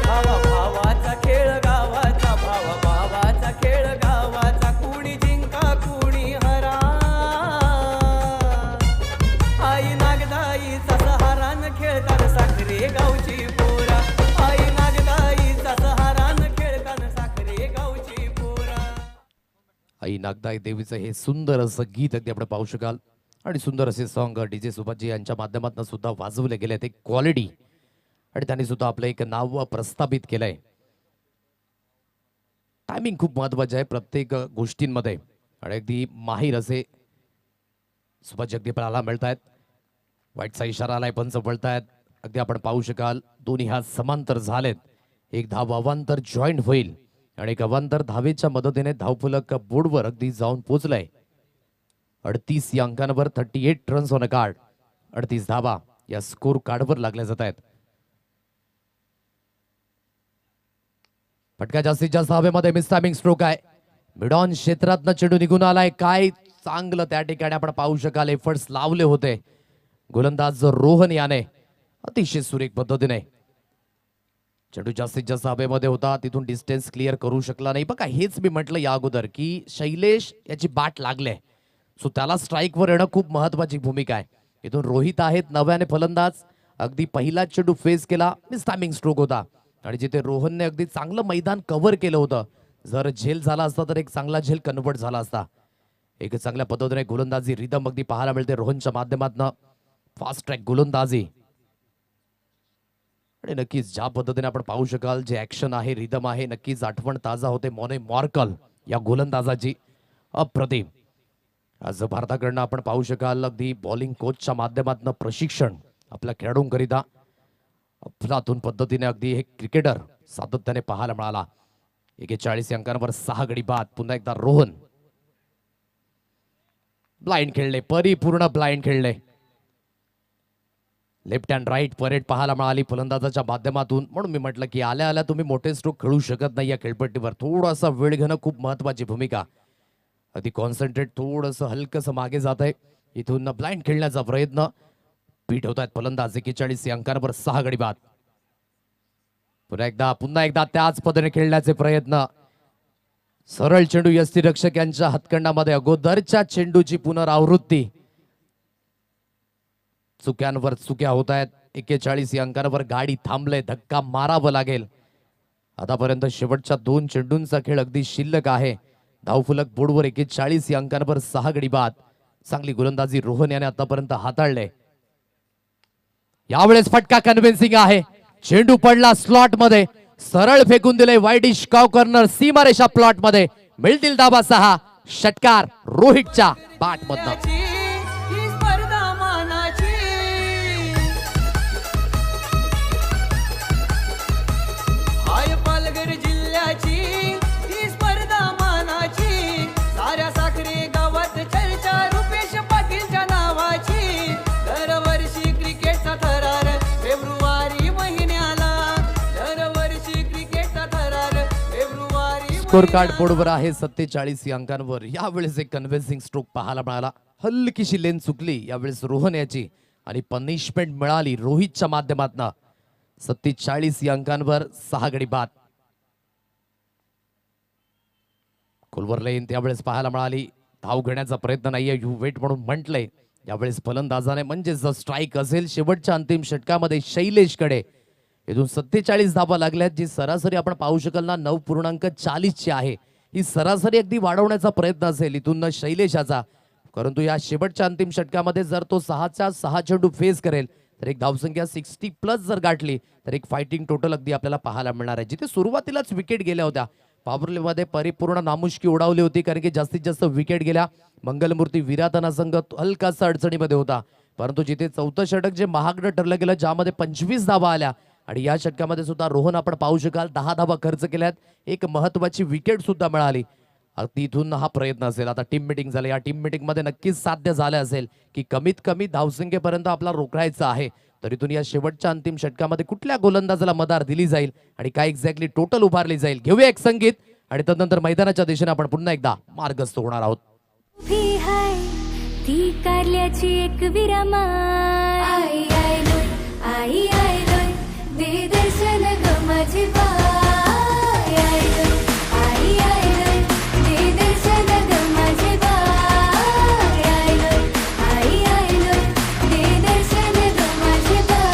[SPEAKER 2] भावा भावाचा खेळ गावाचा, भावा भावाचा खेळ गावाचा, कुणी जिंका कुणी हरा. आई नागदाईचा सहारान खेळताना साखरे गावची पोरा, आई नागदाईचा सहारान खेळताना साखरे गावची पोरा.
[SPEAKER 1] आई नागदाई देवीचं हे सुंदर असं गीत अगदी आपण पाहू शकाल आणि सुंदर असे सॉन्ग डीजे सुभाषजी यांच्या माध्यमातून सुद्धा वाजवले गेले. ते क्वालिटी आणि त्यांनी सुद्धा आपलं एक नाव प्रस्थापित केलंय. टायमिंग खूप महत्वाचे आहे प्रत्येक गोष्टींमध्ये आणि अगदी माहीर असे सुभाष जगदीपाला मिळत आहेत. वाईटचा इशारा आलाय, पंच पळतायत. अगदी आपण पाहू शकाल दोन्ही हात समांतर झालेत. एक धाव अवांतर जॉईंट होईल आणि एक अवांतर धावेच्या मदतीने धावफलक बोर्डवर अगदी जाऊन पोहोचलाय. 38 या अंकांवर 38 रन्स ऑन अ कार्ड. 38 धावा या स्कोर कार्डवर लागल्या जात आहेत. फटका जास्तीत जास्त हवेमध्ये मिस टायमिंग स्ट्रोक आहे. मिडॉन क्षेत्रातनं चेंडू निघून आलाय. काय चांगलं त्या ठिकाणी आपण पाहू शकाल एफर्ट्स लावले होते गोलंदाज रोहन याने अतिशय सुरेख पद्धतीने. चेंडू जास्तीत जास्त हवेमध्ये होता तिथून डिस्टन्स क्लिअर करू शकला नाही. बघा हेच मी म्हटलं या अगोदर की शैलेश याची बॅट लागले सो त्याला स्ट्राईकवर येणं खूप महत्वाची भूमिका आहे. इथून रोहित आहेत नव्याने फलंदाज. अगदी पहिला चेंडू फेस केला, मिस टायमिंग स्ट्रोक होता आणि जिथे रोहनने अगदी चांगलं मैदान कव्हर केलं होतं जर झेल झाला असता तर एक चांगला झेल कन्वर्ट झाला असता. एक चांगल्या पद्धतीने गोलंदाजी रिदम अगदी पाहायला मिळते रोहनच्या माध्यमातून. फास्ट ट्रॅक गोलंदाजी आणि नक्कीच ज्या पद्धतीने आपण पाहू शकाल जे ऍक्शन आहे रिदम आहे नक्कीच आठवण ताजा होते मॉने मॉर्कल या गोलंदाजाची. अप्रतिम. आज भारताकडनं आपण पाहू शकाल अगदी बॉलिंग कोचच्या माध्यमातून प्रशिक्षण आपल्या खेळाडूंकरिता अफलातून पद्धतीने अगदी हे क्रिकेटर सातत्याने पाहायला मिळाला. 41 अंकांवर 6 गडी बाद. पुन्हा एकदा रोहन ब्लाइंड खेळले परिपूर्ण ब्लाइंड खेळले. लेफ्ट अँड राईट परेड पाहायला मिळाली फलंदाजाच्या माध्यमातून. म्हणून मी म्हटलं की आल्या आल्या तुम्ही मोठे स्ट्रोक खेळू शकत नाही या खेळपट्टीवर. थोडासा वेळ घेणं खूप महत्वाची भूमिका. अगदी कॉन्सन्ट्रेट थोडंसं हलकंसं मागे जात आहे. इथून ब्लाइंड खेळण्याचा प्रयत्न पीठ होत आहेत फलंदाज. 41 अंकांवर 6 गडी बाद. पुन्हा एकदा त्याच पद्धतीने खेळण्याचे प्रयत्न. सरळ चेंडू यष्टीरक्षक यांच्या हातखंडामध्ये अगोदरच्या चेंडूची पुनरावृत्ती. चुक्यांवर चुक्या होत आहेत. 41 अंकांवर गाडी थांबले. धक्का मारावं लागेल. आतापर्यंत शेवटच्या 2 चेंडूंचा खेळ अगदी शिल्लक आहे. धावफलक बोर्डवर 41 अंकांवर 6 गडी बाद. चांगली गोलंदाजी रोहन याने आतापर्यंत हाताळले. यावेळेस फटका कन्व्हिन्सिंग आहे. चेंडू पडला स्लॉट मध्ये. सरळ फेकून दिले वाईडिश काव कॉर्नर. सीमारेषा प्लॉट मध्ये मिळतील धाबा 6. षटकार रोहितच्या बॅट मधनं.
[SPEAKER 2] ही स्पर्धा मानाची हाय पालघर जिल्ह्याची ही स्पर्धा मानाची. साऱ्या साखरे गावात चर्चा रुपेश पाटीलच्या नावाची. दरवर्षी क्रिकेटचा थरार फेब्रुवारी महिन्याला. दरवर्षी क्रिकेटचा थरार फेब्रुवारी.
[SPEAKER 1] स्कोर कार्ड बोर्डवर आहे 47 अंकांवर. यावेळेस एक कन्व्हिन्सिंग स्ट्रोक पाहायला मिळाला. हलकीशी लेन चुकली यावेळेस रोहन याची आणि पनिशमेंट मिळाली रोहितच्या माध्यमातून. 47 अंकांवर 6 गडी बाद. खोलवर लेन त्यावेळेस पाहायला मिळाली. धाव घेण्याचा प्रयत्न नाहीये यू वेट म्हणून म्हटलंय यावेळेस फलंदाजाने. म्हणजे जर स्ट्राईक असेल शेवटच्या अंतिम षटकामध्ये शैलेशकडे इथून 47 धावा लागल्यात. जी सरासरी आपण पाहू शकाल ना 9.40 ची आहे. ही सरासरी अगदी वाढवण्याचा प्रयत्न असेल इथून शैलेशाचा. परंतु या शेवटच्या अंतिम षटकामध्ये जर तो 6च्या 6 चेंडू फेस करेल तर एक धावसंख्या 60+ जर गाठली तर एक फायटिंग टोटल अगदी आपल्याला पाहायला मिळणार आहे. जिथे सुरुवातीलाच विकेट गेल्या होत्या पावरप्लेमध्ये परिपूर्ण नामुष्की उडावली होती कारण की जास्तीत जास्त विकेट गेल्या. मंगलमूर्ती विरातना संघ हलकासा अडचणीमध्ये होता. परंतु जिथे 4थं षटक जे महागडं ठरलं गेलं ज्यामध्ये 25 धावा आल्या आणि या षटकामध्ये सुद्धा रोहन आपण पाहू शकाल 10 धावा खर्च केल्यात. एक महत्वाची विकेट सुद्धा मिळाली. तिथून हा प्रयत्न असेल. आता टीम मिटिंग झाली. या टीम मिटिंग मध्ये नक्कीच साध्य झालं असेल की कमीत कमी धावसंख्येपर्यंत आपला रोखायचा आहे. तर इथून या शेवटच्या अंतिम षटकामध्ये कुठल्या गोलंदाजाला मदार दिली जाईल आणि काय एक्झॅक्टली टोटल उभारली जाईल. घेऊया एक संगीत आणि तदनंतर मैदानाच्या दिशेने आपण पुन्हा एकदा मार्गस्थ होणार आहोत.
[SPEAKER 3] उभी हाय ती कारल्याची एक विरामाय. आई आयलोय आई आयलोय दे दर्शन ग माझी बाय. आयलोय आई आयलोय दे दर्शन ग माझी बाय. आयलोय आई आयलोय दे दर्शन ग माझी बाय.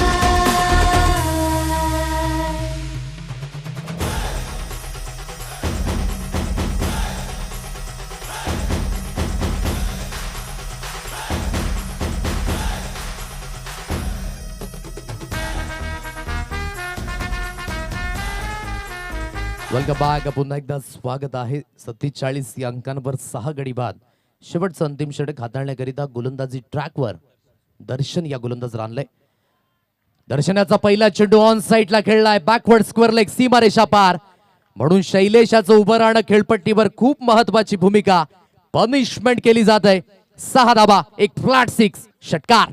[SPEAKER 1] Welcome back. पुन्हा एकदा स्वागत आहे. 47 अंकांवर 6 गडी बाद. शेवटचं अंतिम षटक हाताळण्याकरिता गोलंदाजी ट्रॅकवर दर्शन या गोलंदाज आणलंय. दर्शनाचा पहिला चेंडू ऑन साईडला खेळलाय. बॅकवर्ड स्क्वेअर लेग सीमारेषा पार. म्हणून शैलेशाचं उभं राहणं खेळपट्टीवर खूप महत्वाची भूमिका. पनिशमेंट केली जात आहे. 6 धाबा एक फ्लॅट 6 षटकार.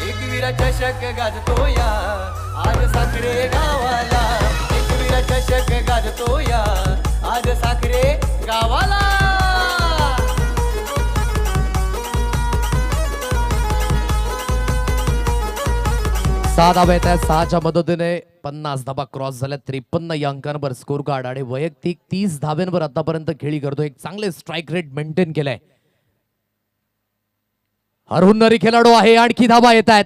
[SPEAKER 2] एकविरा चषक गाजतो या आज साखरे गावाला. एकविरा चषक गाजतो या आज साखरे गावाला.
[SPEAKER 1] 6 धाबा येत आहेत. 6च्या मदतीने 50 धाबा क्रॉस झाल्या. 53 या अंकांवर स्कोर कार्ड आणि वैयक्तिक 30 धाब्यांवर आतापर्यंत खेळी करतो. एक चांगले स्ट्राईक रेट मेंटेन केलंय. हरहुन्नरी खेळाडू आहे. आणखी धाबा येत आहेत.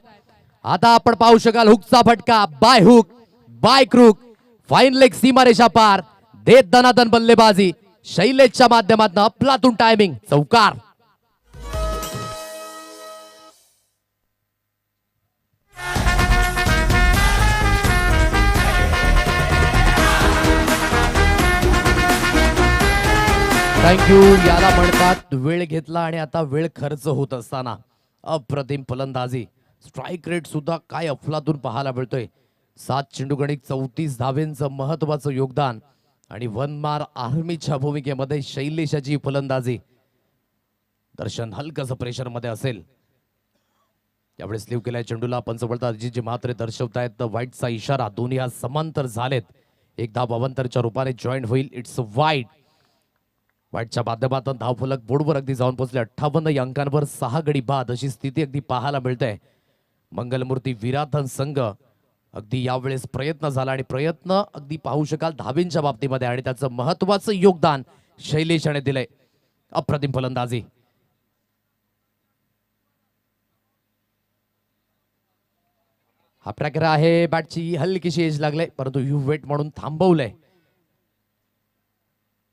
[SPEAKER 1] आता आपण पाहू शकाल हुकचा फटका by hook by crook fine leg सीमारेषा पार. देत दनादन बल्लेबाजी शैलेशच्या माध्यमातून अफलातून टायमिंग चौकार. थँक्यू. याला म्हणतात वेळ घेतला आणि आता वेळ खर्च होत असताना अप्रतिम फलंदाजी. स्ट्राईक रेट सुद्धा काय अफलातून पाहायला मिळतोय. 7 चेंडू गणिक 34 धावेंचं महत्वाचं योगदान आणि वनमार आर्मीच्या भूमिकेमध्ये शैलेशाची फलंदाजी. दर्शन हलकस प्रेशर मध्ये असेल. यावेळी स्लीव केल्या चेंडूला पंच बोलतात जी मात्रे दर्शवतायत वाईटचा इशारा. दोन्ही हा समांतर झालेत. एक धाव अवंतरच्या रूपाने जॉईंट होईल. इट्स वाईट. वाईटच्या माध्यमातून धावफलक बोर्डवर अगदी जाऊन पोहोचले. 58 या अंकांवर 6 गडी बाद अशी स्थिती अगदी पाहायला मिळते. मंगलमूर्ती विराधन संघ अगदी यावेळेस प्रयत्न झाला आणि प्रयत्न अगदी पाहू शकाल धावींच्या बाबतीमध्ये आणि त्याचं महत्वाचं योगदान शैलेशाने दिलंय. अप्रतिम फलंदाजी. हा प्रकार आहे. बॅटची हलकीशी एज लागले परंतु यू वेट म्हणून थांबवलंय.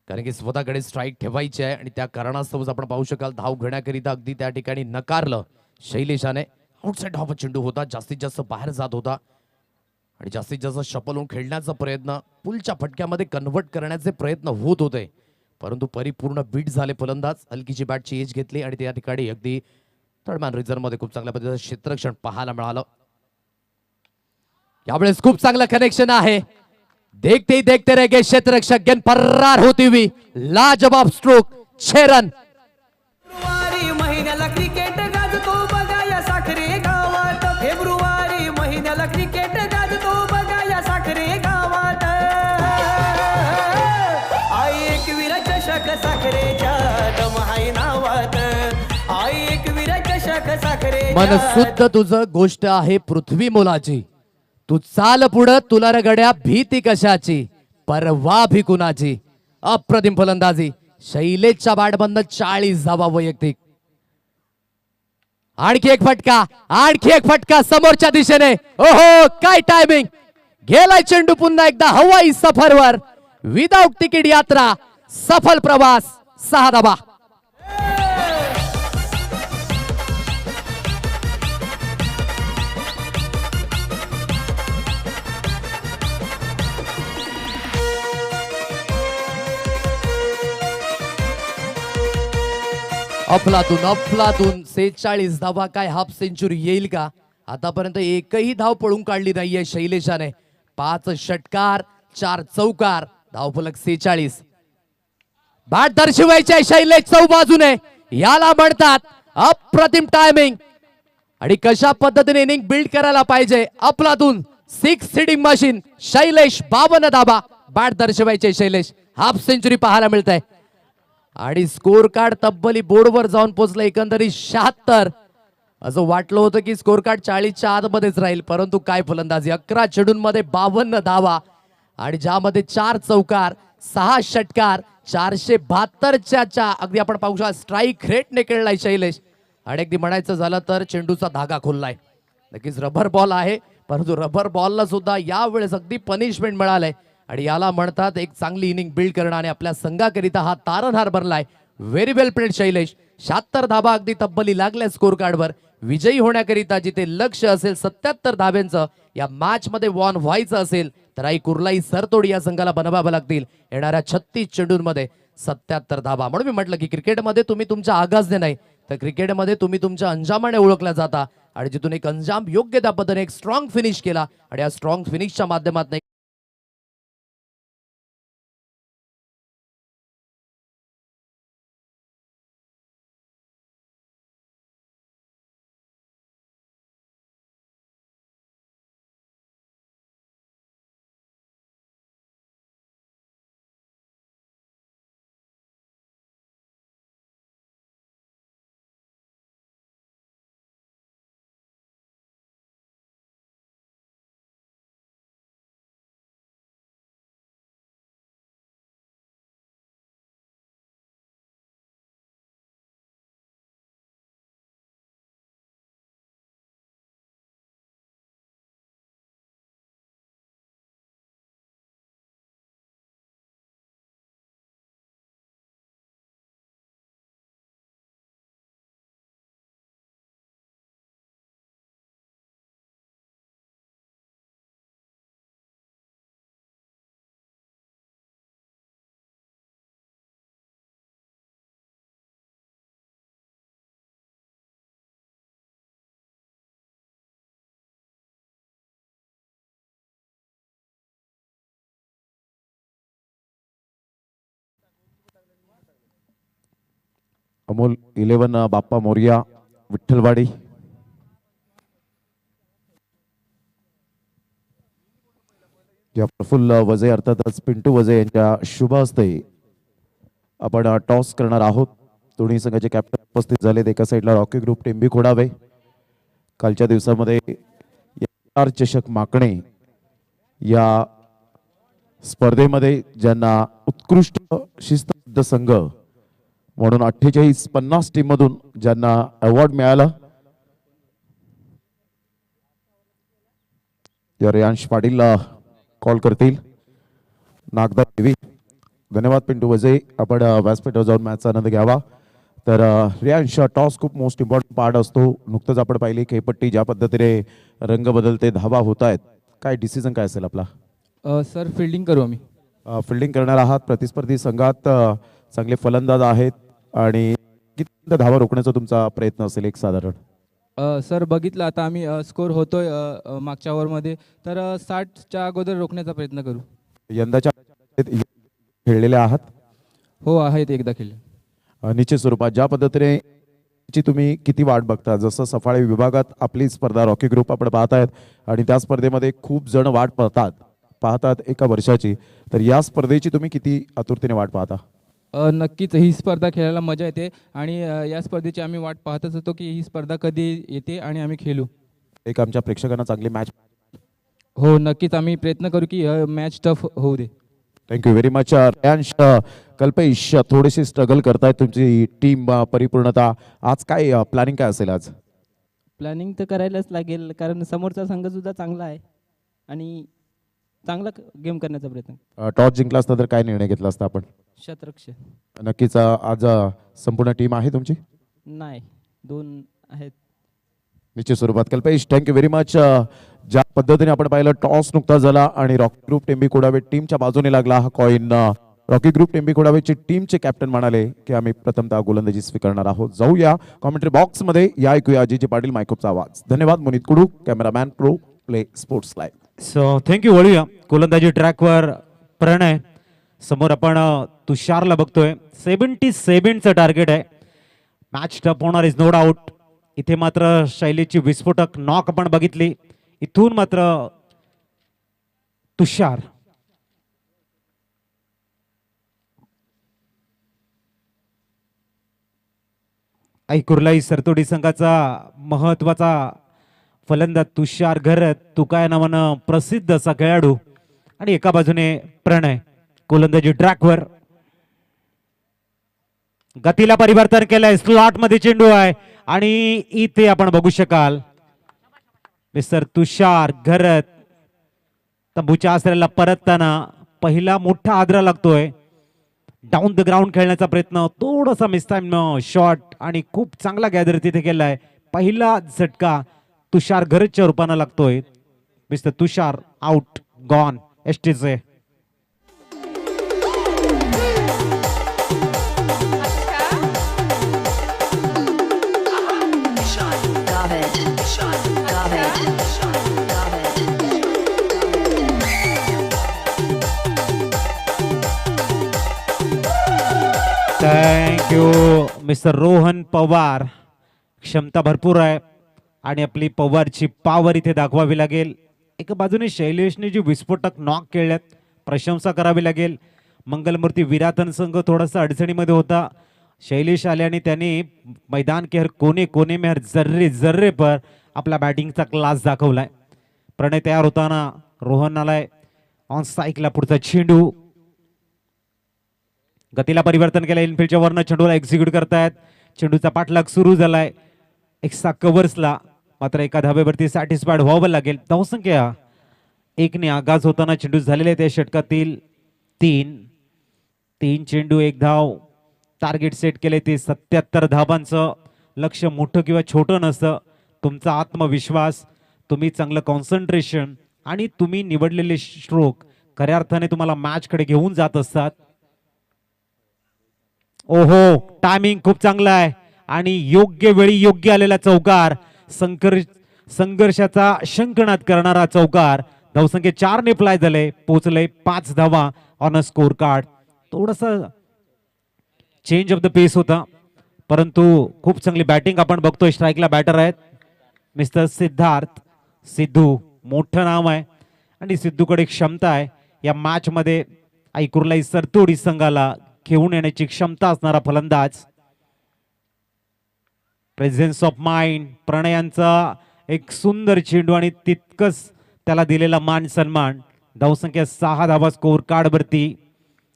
[SPEAKER 1] कारण की स्वतःकडे स्ट्राईक ठेवायची आहे आणि त्या कारणास्तव आपण पाहू शकाल धाव घेण्याकरिता अगदी त्या ठिकाणी नकारलं शैलेशाने. आउटसाइड धाव चेंडू होता. जास्तीत जास्त बाहेर जात होता आणि जास्तीत जास्त शपल होऊन खेळण्याचा प्रयत्न पुलच्या फटक्यामध्ये कन्व्हर्ट करण्याचे प्रयत्न होत होते परंतु परिपूर्ण बीट झाले फलंदाज. हलकीची बॅटची एज घेतली आणि त्या ठिकाणी अगदी थर्डमॅन रिझर्व्ह मध्ये खूप चांगल्या पद्धतीचं क्षेत्ररक्षण पाहायला मिळालं. यावेळेस खूप चांगलं कनेक्शन आहे. देखते ही देखते रह गए क्षेत्ररक्षक गेंद फरार होती हुई. लाजवाब स्ट्रोक. 6 रन.
[SPEAKER 2] फेब्रुवारी महिन्याला क्रिकेट गाजतो बघा या साखरे गावात. फेब्रुवारी महिन्याला क्रिकेट गाजतो बघा या साखरे गावात. आई एकवीर चषक साखरेच्या दमहाई नावात. आई एकवीर चषक साखरे
[SPEAKER 1] मन शुद्ध तुझं गोष्ट आहे पृथ्वी मोलाची. तू चाल पुढं तुला रगड्या भीती कशाची परवा भी कुणाची. अप्रतिम फलंदाजी. शैलेशच्या बॅटमधनं 40 धावा वैयक्तिक. आणखी एक फटका. आणखी एक फटका समोरच्या दिशेने. ओहो काय टायमिंग. गेलाय चेंडू पुन्हा एकदा हवाई सफरवर. विदाउट तिकीट यात्रा सफल प्रवास. 6 धावा. अफलातून अफलातून 46 धावा. काय हाफ सेंचुरी येईल का. आतापर्यंत एकही धाव पळून काढली नाहीये शैलेशाने. 5 षटकार 4 चौकार. धावफलक 46. बॅट दर्शवायची आहे शैलेश चौ बाजूने. याला म्हणतात अप्रतिम टायमिंग आणि कशा पद्धतीने इनिंग बिल्ड करायला पाहिजे. अफलातून 6 सीडिंग मशीन. शैलेश 52 धावा. बॅट दर्शवायचे शैलेश. हाफ सेंचुरी पाहायला मिळत आहे आणि स्कोर कार्ड तब्बली बोर्डवर जाऊन पोहोचलं एकंदरीत 76. असं वाटलं होतं की स्कोर कार्ड 40च्या आतमध्येच राहील परंतु काय फलंदाजी. 11 चेंडूंमध्ये 52 धावा आणि ज्यामध्ये 4 चौकार 6 षटकार. 472च्या अगदी आपण पाहू शकता स्ट्राईक रेटने खेळलाय शैलेश आणि अगदी म्हणायचं झालं तर चेंडूचा धागा खोललाय. नक्कीच रबर बॉल आहे परंतु रबर बॉलला सुद्धा यावेळेस अगदी पनिशमेंट मिळालंय आणि याला म्हणतात एक चांगली इनिंग बिल्ड करणं आणि आपल्या संघाकरिता हा तारणहार बनलाय. व्हेरी वेल प्लेड शैलेश. 76 धाबा अगदी तब्बली लागल्या स्कोर कार्डवर. विजयी होण्याकरिता जिथे लक्ष असेल 77 धाब्यांचं या मॅच मध्ये वॉन व्हायचं असेल तर आई कुर्लाई सरतोड या संघाला बनवावं लागतील. येणाऱ्या 36 चेंडूंमध्ये 77 धाबा. म्हणून मी म्हटलं की क्रिकेटमध्ये तुम्ही तुमच्या आगाजने नाही तर क्रिकेटमध्ये तुम्ही तुमच्या अंजामाने ओळखला जाता आणि जिथून एक अंजाम योग्य त्या पद्धतीने एक स्ट्रॉंग फिनिश केला आणि या स्ट्रॉंग फिनिशच्या माध्यमातून
[SPEAKER 5] अमोल 11 बाप्पा मोरिया विठ्ठलवाडी. या प्रफुल्ल वजे अर्थातच पिंटू वजे यांच्या शुभ हस्ते आपण टॉस करणार आहोत. दोन्ही संघाचे कॅप्टन उपस्थित झालेत. एका साईडला रॉकी ग्रुप टेंबी खोडावे. कालच्या दिवसामध्ये चषक माकणे या स्पर्धेमध्ये ज्यांना उत्कृष्ट शिस्तबद्ध संघ म्हणून 48-50 टीम मधून ज्यांना अवॉर्ड मिळाला, या रेयांश पाटील कॉल करतील. नागदा देवी. धन्यवाद पिंटू वजे. आपण व्यासपीठावर जाऊन मॅचचा आनंद घ्यावा. तर रेयांश, टॉस खूप मोस्ट इम्पॉर्टंट पार्ट असतो. नुकतंच आपण पाहिली खेळपट्टी ज्या पद्धतीने रंग बदलते, धावा होत आहेत, काय डिसिजन काय असेल आपला?
[SPEAKER 6] सर फिल्डिंग करू आम्ही.
[SPEAKER 5] फिल्डिंग करणार आहात. प्रतिस्पर्धी संघात चांगले फलंदाज आहेत आणि किती धावा रोखण्याचा तुमचा प्रयत्न असेल एक साधारण?
[SPEAKER 6] सर बघितलं आता आम्ही स्कोर होतोय मागच्या ओव्हरमध्ये, तर 60च्या अगोदर रोखण्याचा प्रयत्न करू.
[SPEAKER 5] यंदाच्या खेळलेले आहात?
[SPEAKER 6] हो आहेत, एकदा खेळले.
[SPEAKER 5] निश्चित स्वरूपात ज्या पद्धतीने ची तुम्ही किती वाट बघता? जसं सफाळे विभागात आपली स्पर्धा रॉकी ग्रुप आपण पाहत आहेत आणि त्या स्पर्धेमध्ये खूप जण वाट पाहतात एका वर्षाची, तर या स्पर्धेची तुम्ही किती आतुरतेने वाट पाहता?
[SPEAKER 6] नक्कीच ही स्पर्धा खेळायला मजा येते आणि या स्पर्धेची आम्ही वाट पाहतच होतो की ही स्पर्धा कधी येते आणि आम्ही खेळू.
[SPEAKER 5] एक आमच्या प्रेक्षकांना चांगली मॅच.
[SPEAKER 6] हो नक्कीच, आम्ही प्रयत्न करू की मॅच टफ होऊ दे.
[SPEAKER 5] Thank you very much. Reyansh, Kalpesh थोडीशी स्ट्रगल करतायत तुमची टीम परिपूर्णता. आज काय प्लॅनिंग काय असेल आज?
[SPEAKER 7] प्लॅनिंग तर करायलाच लागेल, कारण समोरचा संघसुद्धा चांगला आहे आणि चांगला गेम करण्याचा प्रयत्न.
[SPEAKER 5] टॉस जिंकला असता तर काय निर्णय घेतला असता आपण?
[SPEAKER 7] शतरक्ष.
[SPEAKER 5] नक्कीच. आज संपूर्ण टीम आहे तुमची?
[SPEAKER 7] नाही, 2 आहेत.
[SPEAKER 5] निश्चित स्वरूपात. Kalpesh, thank you very much. ज्या पद्धतीने आपण पाहिलं टॉस नुकताच झाला आणि रॉकी ग्रुप टेंबी खोडावे टीमच्या बाजूने लागला हा कॉइन. रॉकी ग्रुप टेंबी खोडावेचे टीमचे कॅप्टन म्हणाले की आम्ही प्रथमतः गोलंदाजी स्वीकारणार आहोत. जाऊया कॉमेंट्री बॉक्स मध्ये, या ऐकूया अजय पाटील मायकोपचा आवाज. धन्यवाद Muneet Kudu, cameraman pro play sports live.
[SPEAKER 8] So thank you. वळूया गोलंदाजी ट्रॅकवर. प्रणय समोर आपण तुषारला बघतोय. 77चं टार्गेट आहे. मॅच टफ होणार इज नो डाऊट. इथे मात्र शैलीची विस्फोटक नॉक आपण बघितली. इथून मात्र तुषार कुर्लाई सरतोडी संघाचा महत्वाचा फलंदाज तुषार घरत, तुकाय नावानं प्रसिद्ध असा खेळाडू. आणि एका बाजूने प्रणय गोलंदाजी ट्रॅकवर. गतीला परिवर्तन केलंय. स्लॉट मध्ये चेंडू आहे आणि इथे आपण बघू शकाल मिस्टर तुषार घरत तंबूच्या आसऱ्याला परतताना पहिला मोठा आदरा लागतोय. डाऊन द ग्राउंड खेळण्याचा प्रयत्न, थोडासा मिसटाइम शॉट आणि खूप चांगला गॅदर तिथे केलाय. पहिला झटका तुषार घरतच्या रूपानं लागतोय. मिस्टर तुषार आउट, गॉन एसटीचे. Thank you mister Rohan Pawar. क्षमता भरपूर आहे आणि आपली पवारची पॉवर इथे दाखवावी लागेल. एका बाजूने शैलेशने जी विस्फोटक नॉक केल्यात, प्रशंसा करावी लागेल. मंगलमूर्ती विरातन संघ थोडासा अडचणीमध्ये होता. शैलेश आले आणि त्यांनी मैदान के हर कोने कोने में हर जर्रे जर्रे पर आपला बॅटिंगचा क्लास दाखवलाय. प्रणय तयार होताना रोहन आलाय. ऑन स्ट्राईकला पुढचा चेंडू. गतीला परिवर्तन केलं. इनफिल्डच्या वरनं चेंडूला एक्झिक्यूट करतायत. चेंडूचा पाठलाग सुरू झालाय. एक्स्ट्रा कव्हर्सला मात्र एका धाब्यावरती सॅटिस्फाईड व्हावं लागेल. धावसंख्या 1ने आगाज होताना चेंडू झालेले त्या षटकातील 3 चेंडू 1 धाव. टार्गेट सेट केले ते 77 धावांचं. लक्ष मोठं किंवा छोटं नसतं. तुमचा आत्मविश्वास, तुम्ही चांगलं कॉन्सन्ट्रेशन आणि तुम्ही निवडलेले स्ट्रोक खऱ्या अर्थाने तुम्हाला मॅच कडे घेऊन जात असतात. ओहो, टायमिंग खूप चांगला आहे आणि योग्य वेळी योग्य आलेला चौकार. संघर्षाचा शंखनाद करणारा चौकार. धावसंख्या 4ने फ्लाय झाले. पोहोचले 5 धावा ऑन अ स्कोर कार्ड. थोडासा चेंज ऑफ द पेस होता. परंतु खूप चांगली बॅटिंग आपण बघतोय. स्ट्राईकला बॅटर आहेत मिस्टर सिद्धार्थ. सिद्धू मोठं नाव आहे आणि सिद्धूकडे क्षमता आहे. या मॅच मध्ये ऐकुर्लाई सरतोडी संघाला घेऊन येण्याची क्षमता असणारा फलंदाज. Presence of mind. प्रणयांचा एक सुंदर चेंडू आणि तितकंच त्याला दिलेला मान सन्मान. धावसंख्या 6 धावा स्कोर कार्ड वरती.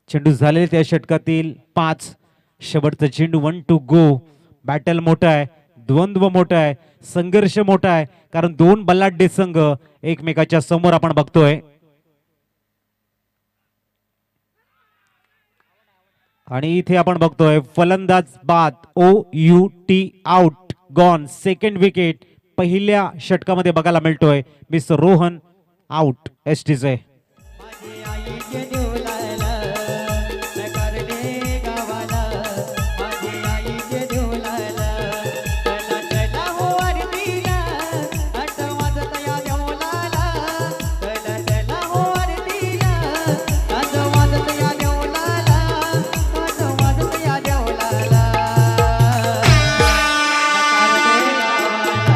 [SPEAKER 8] चेंडू झालेले त्या षटकातील 5. शेवटचा चेंडू 1 to go. बॅटल मोठा आहे, द्वंद्व मोठा आहे, संघर्ष मोठा आहे, कारण दोन बलाढ्य संघ एकमेकाच्या समोर आपण बघतोय. आणि इथे आपण बघतोय फलंदाज बाद. OUT out gone. Second wicket पहिल्या षटकामध्ये बघायला मिळतोय. मिस्टर रोहन आउट एसटीचे.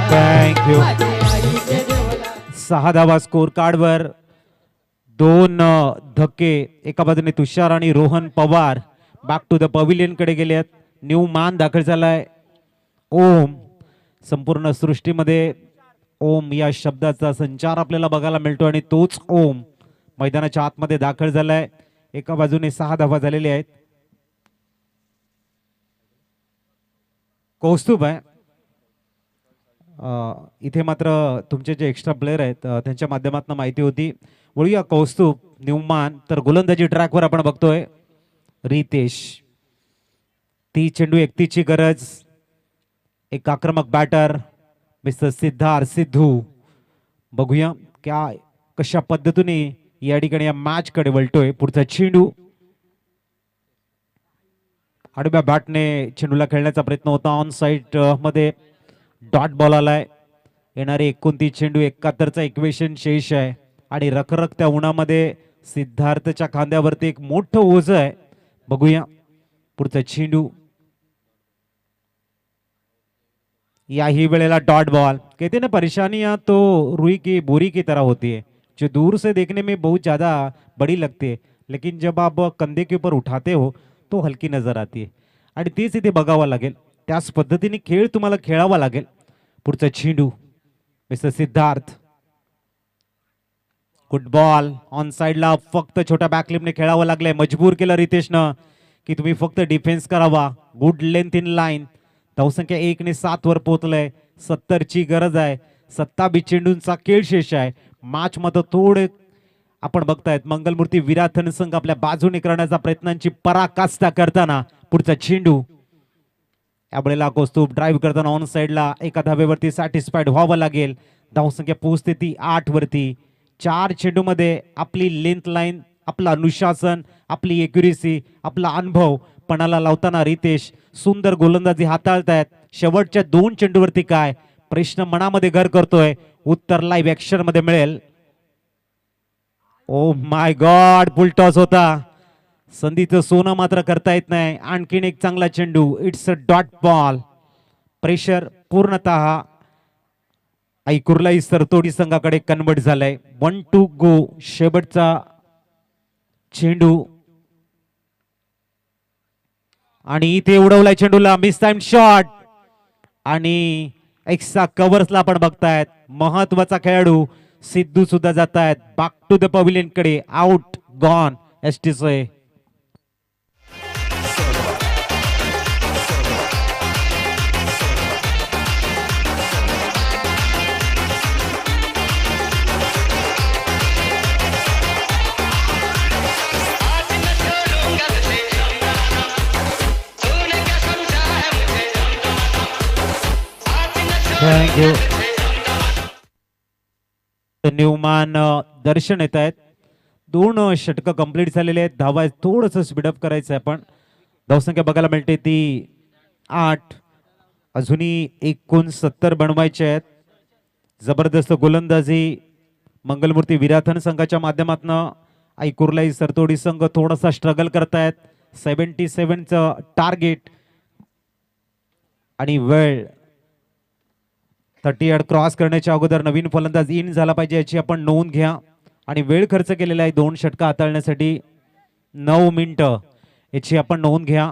[SPEAKER 8] थँक्यू. 6 धावा स्कोर कार्डवर. 2 धक्के. एका बाजूने तुषार आणि Rohan Pawar back to the pavilion कडे गेलेत. न्यू मान दाखल झालाय. ओम. संपूर्ण सृष्टीमध्ये ओम या शब्दाचा संचार आपल्याला बघायला मिळतो आणि तोच ओम मैदानाच्या आतमध्ये दाखल झालाय. एका बाजूने 6 धावा झालेल्या आहेत. कौस्तुभ आहे. इथे मात्र तुमचे जे एक्स्ट्रा प्लेयर आहेत त्यांच्या माध्यमातून माहिती होती. वळूया कौस्तुभ न्यूमान. तर गोलंदाजी ट्रॅकवर आपण बघतोय रितेश. ती चेंडू एकतीची गरज. एक आक्रमक बॅटर मिस्टर सिद्धार्थ सिद्धू. बघूया काय कशा पद्धतीने या ठिकाणी या मॅच कडे वळतोय. पुढचा चेंडू आडव्या बॅटने चेंडूला खेळण्याचा प्रयत्न होता. ऑन साइड मध्ये डॉट बॉल आलाय. येणारे 29 चेंडू 71चा इक्वेशन शेष आहे आणि रखरखत्या उन्हामध्ये सिद्धार्थच्या खांद्यावरती एक मोठं ओझ आहे. बघूया पुढचा चेंडू. याही वेळेला डॉट बॉल. कहते ना परेशानियां तो रुई की बोरी की तरह होती है, जो दूर से देखने में बहुत ज्यादा बड़ी लगती है, लेकिन जब आप कंधे के ऊपर उठाते हो तो हलकी नजर आती है. आणि तीच इथे बघावं लागेल. त्याच पद्धतीने खेळ तुम्हाला खेळावा लागेल. पुढचा चेंडू mister Siddharth. Good ball. On साइडला फक्त छोट्या बॅकलिपने खेळावं लागलंय. मजबूर केलं रितेशनं की तुम्ही फक्त डिफेन्स करावा. Good length in line. धावसंख्या 1 ने 7 वर पोहोचलंय. 70 ची गरज आहे. 27 चेंडूंचा खेळ शेष आहे. मॅच मध्ये थोडे आपण बघतायत मंगलमूर्ती विराथन संघ आपल्या बाजूने करण्याचा प्रयत्नांची पराकाष्ठा करताना. पुढचा चेंडू. यावेळेला कौस्तुभ ड्राईव्ह करताना ऑन साइडला एका धावेवरती सॅटिस्फाईड व्हावं लागेल. धावसंख्या पोहोचते ती 8 वरती. 4 चेंडूमध्ये आपली लेंथ लाईन, आपलं अनुशासन, आपली एक्युरेसी, आपला अनुभव पणाला लावताना रितेश सुंदर गोलंदाजी हाताळतायत. शेवटच्या 2 चेंडूवरती काय प्रश्न मनामध्ये घर करतोय. उत्तर लाईव्ह ऍक्शन मध्ये मिळेल. Oh my God. फुलटॉस होता. संधीचं सोनं मात्र करता येत नाही. आणखीन एक चांगला चेंडू. It's a dot ball. Pressure पूर्णतः ऐकुर्लाई सरतोडी संघाकडे कन्वर्ट झालाय. 1 to go. शेवटचा चेंडू आणि इथे उडवलाय चेंडूला. मिस टाइम शॉट आणि एक्स्ट्रा कव्हर्सला आपण बघतायत. महत्वाचा खेळाडू सिद्धू सुद्धा जात आहेत बॅक टू द पवेलियन कडे. आउट गॉन एसटीचे. थँक्यू. न्यूमान दर्शन येत आहेत. 2 षटकं कंप्लीट झालेले आहेत. धावा थोडंसं स्पीडअप करायचं आहे. पण धावसंख्या बघायला मिळते ती 8. अजूनही 69 बनवायचे आहेत. जबरदस्त गोलंदाजी मंगलमूर्ती विराथन संघाच्या माध्यमातून ऐकुर्लाई सरतोडी संघ थोडासा स्ट्रगल करतायत. 77चं टार्गेट आणि वेळ 30 यार्ड क्रॉस करण्याच्या अगोदर नवीन फलंदाज इन झाला पाहिजे याची आपण नोंद घ्या. आणि वेळ खर्च केलेला आहे 2 षटकं हाताळण्यासाठी 9 मिनिटं याची आपण नोंद घ्या.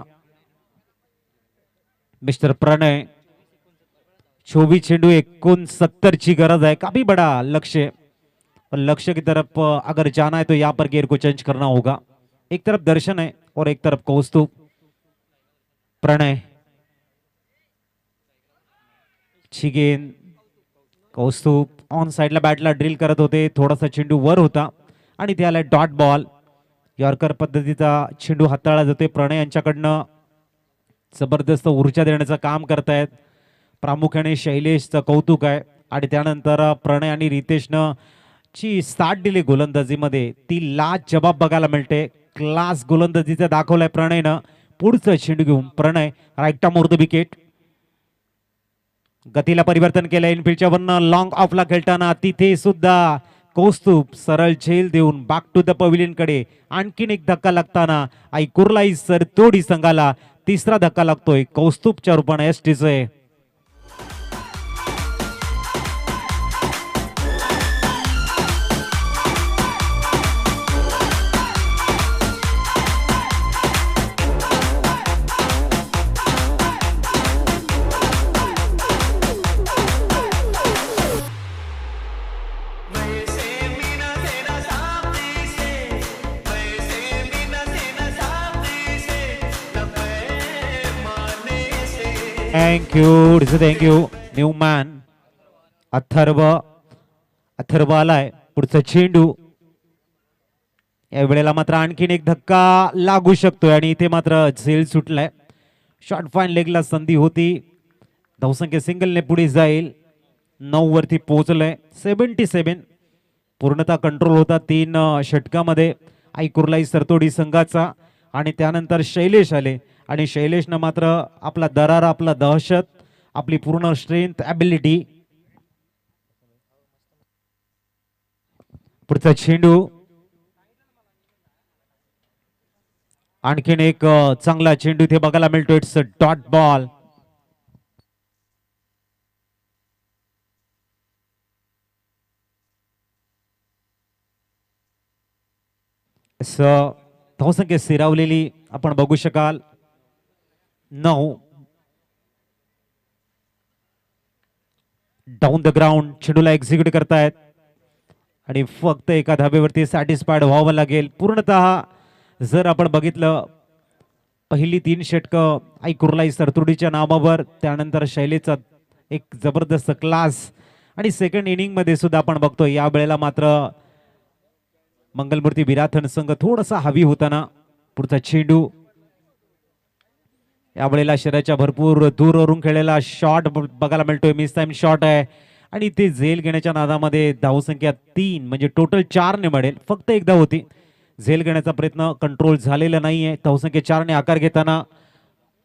[SPEAKER 8] मिस्टर प्रणय 24 चेंडू 69 ची गरज है. काफी बड़ा लक्ष्य है और लक्ष्य की तरफ अगर जाना है तो यहाँ पर गेयर को चेंज करना होगा. एक तरफ दर्शन है और एक तरफ कौस्तुभ. प्रणय ची गेंद कौस्तुभ ऑन साइडला बॅटला ड्रिल करत होते. थोडासा चेंडू वर होता आणि त्याला डॉट बॉल. यॉर्कर पद्धतीचा चेंडू हाताळला जातोय. प्रणय यांच्याकडनं जबरदस्त ऊर्जा देण्याचं काम करतायत. प्रामुख्याने शैलेशचं कौतुक आहे. आणि त्यानंतर प्रणय आणि रितेशनं ची स्टार्ट दिली गोलंदाजीमध्ये ती लाजवाब बघायला मिळते. क्लास गोलंदाजीचा दाखवलाय प्रणयनं. पुढचं चेंडू घेऊन प्रणय राईट मोर द विकेट. गतीला परिवर्तन केलं इनफिल्डच्या वरनं लॉंग ऑफला खेळताना तिथे सुद्धा कौस्तुभ सरळ झेल देऊन बॅक टू द पवेलियन कडे. आणखीन एक धक्का लागताना आई कुर्लाई सरतोडी संघाला तिसरा धक्का लागतोय कौस्तुभच्या रूपाने एसटीचे. Thank you Newman. अथर्व आलाय. पुढचा चेंडू या वेळेला मात्र आणखीन एक धक्का लागू शकतोय आणि इथे मात्र झेल सुटलाय. शॉर्ट फाईन लेगला संधी होती. धावसंख्या सिंगलने पुढे जाईल. 9 वरती पोहोचलंय. 77 पूर्णतः कंट्रोल होता 3 षटकामध्ये आई कुर्लाई सरतोडी संघाचा. आणि त्यानंतर शैलेश आले आणि शैलेशनं मात्र आपला दरारा, आपला दहशत, आपली पूर्ण स्ट्रेंथ, ॲबिलिटी. पुढचा चेंडू आणखीन एक चांगला चेंडू इथे बघायला मिळतो. It's a dot ball. धावसंख्या स्थिरावलेली आपण बघू शकाल 9. डाऊन द ग्राउंड चेंडूला एक्झिक्यूट करतायत आणि फक्त एका धाब्यावरती सॅटिस्फाईड व्हावं लागेल. पूर्णतः जर आपण बघितलं पहिली 3 षटकं आई कुर्लाई सरतोडीच्या नावावर, त्यानंतर शैलीचा एक जबरदस्त क्लास आणि सेकंड इनिंग मध्ये सुद्धा आपण बघतोय या वेळेला मात्र मंगलमूर्ती विराथन संघ थोडासा हवी होताना. पुढचा चेंडू यावेळेला शरीराच्या भरपूर दूरवरून खेळलेला शॉट बघायला मिळतोय. मिस टाइम शॉट आहे आणि ते झेल घेण्याच्या नादामध्ये धावसंख्या 3 म्हणजे टोटल 4 ने मिळेल. फक्त एकदा होती झेल घेण्याचा प्रयत्न, कंट्रोल झालेला नाहीये. धावसंख्या 4 ने आकार घेताना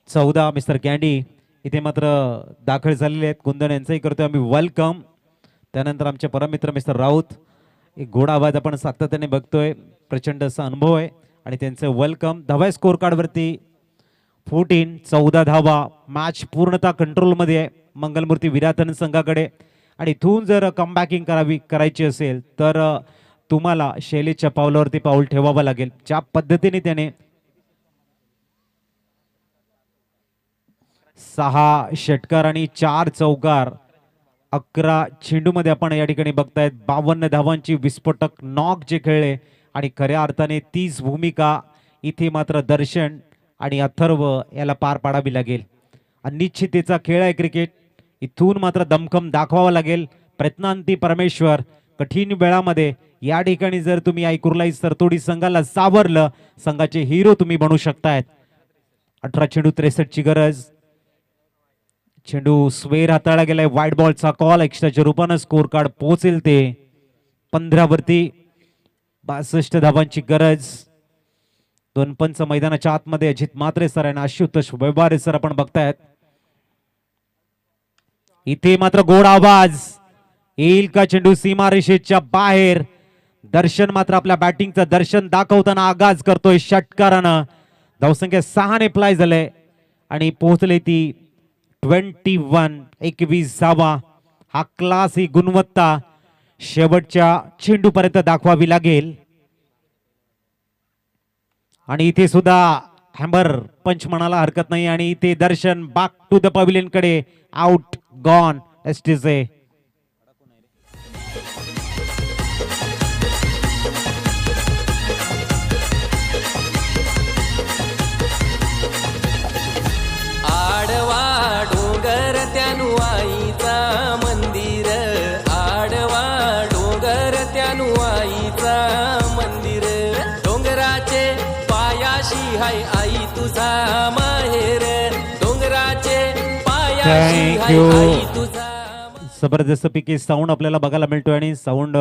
[SPEAKER 8] 14 मिस्टर कॅन्डी इथे मात्र दाखल झालेले आहेत. कुंदन यांचंही करतोय आम्ही वेलकम. त्यानंतर आमचे परममित्र मिस्टर राऊत. एक गोडा आवाज आपण सातत्याने बघतोय. प्रचंड असा अनुभव आहे आणि त्यांचं वेलकम. धावा स्कोर कार्ड वरती 14 धावा. मॅच पूर्णतः कंट्रोल मध्ये आहे मंगलमूर्ती विराथन संघाकडे. आणि इथून जर कमबॅकिंग करायची असेल तर तुम्हाला शैलेशच्या पावलावरती पाऊल ठेवावं लागेल. ज्या पद्धतीने त्याने 6 षटकार आणि 4 चौकार 11 चेंडू मध्ये आपण या ठिकाणी बघतायत. 52 धावांची विस्फोटक नॉक जे खेळले आणि खऱ्या अर्थाने 30 भूमिका इथे मात्र दर्शन आणि अथर्व याला पार पाडावी लागेल. अनिश्चिततेचा खेळ आहे क्रिकेट. इथून मात्र दमखम दाखवावा लागेल. प्रयत्नांती परमेश्वर. कठीण वेळामध्ये या ठिकाणी जर तुम्ही आई कुर्लाई सरतोडी संघाला सावरलं, संघाचे हिरो तुम्ही बनू शकतायत. 18 चेंडू 63 ची गरज. चेंडू स्वेर हाताळला गेलाय. वाईट बॉलचा कॉल. एक्स्ट्राच्या रूपानं स्कोर कार्ड पोहोचेल ते 15 वरती. 62 धावांची गरज. 2 पंच मैदानाच्या आतमध्ये अजित म्हात्रे सर आणि आशुतोष व्यवहारे सर आपण बघतायत. इथे मात्र गोड आवाज येईल का? चेंडू सीमारेषेच्या बाहेर. दर्शन मात्र आपल्या बॅटिंगचं दर्शन दाखवताना आगाज करतोय षटकारानं. धावसंख्या 6 ने फ्लाय झाले आणि पोहोचले ती 21 धावा. हा क्लास, ही गुणवत्ता शेवटच्या चेंडूपर्यंत दाखवावी लागेल. आणि इथे सुद्धा हॅमर पंच म्हणायला हरकत नाही. आणि इथे दर्शन बॅक टू द पॅव्हिलियन कडे. आउट गॉन एसटीचे.
[SPEAKER 2] आडवा डोंगर त्यानु आईचा मंदिर, आडवा डोंगर त्यानु आईचा मंदिर, डोंगराचे पायाशी हाय आई तुझा माहेर, डोंगराचे पायाशी
[SPEAKER 8] Thank
[SPEAKER 2] हाय
[SPEAKER 8] you.
[SPEAKER 2] आई तुझा.
[SPEAKER 8] जबरदस्त पैकी साऊंड आपल्याला बघायला मिळतोय. आणि साऊंड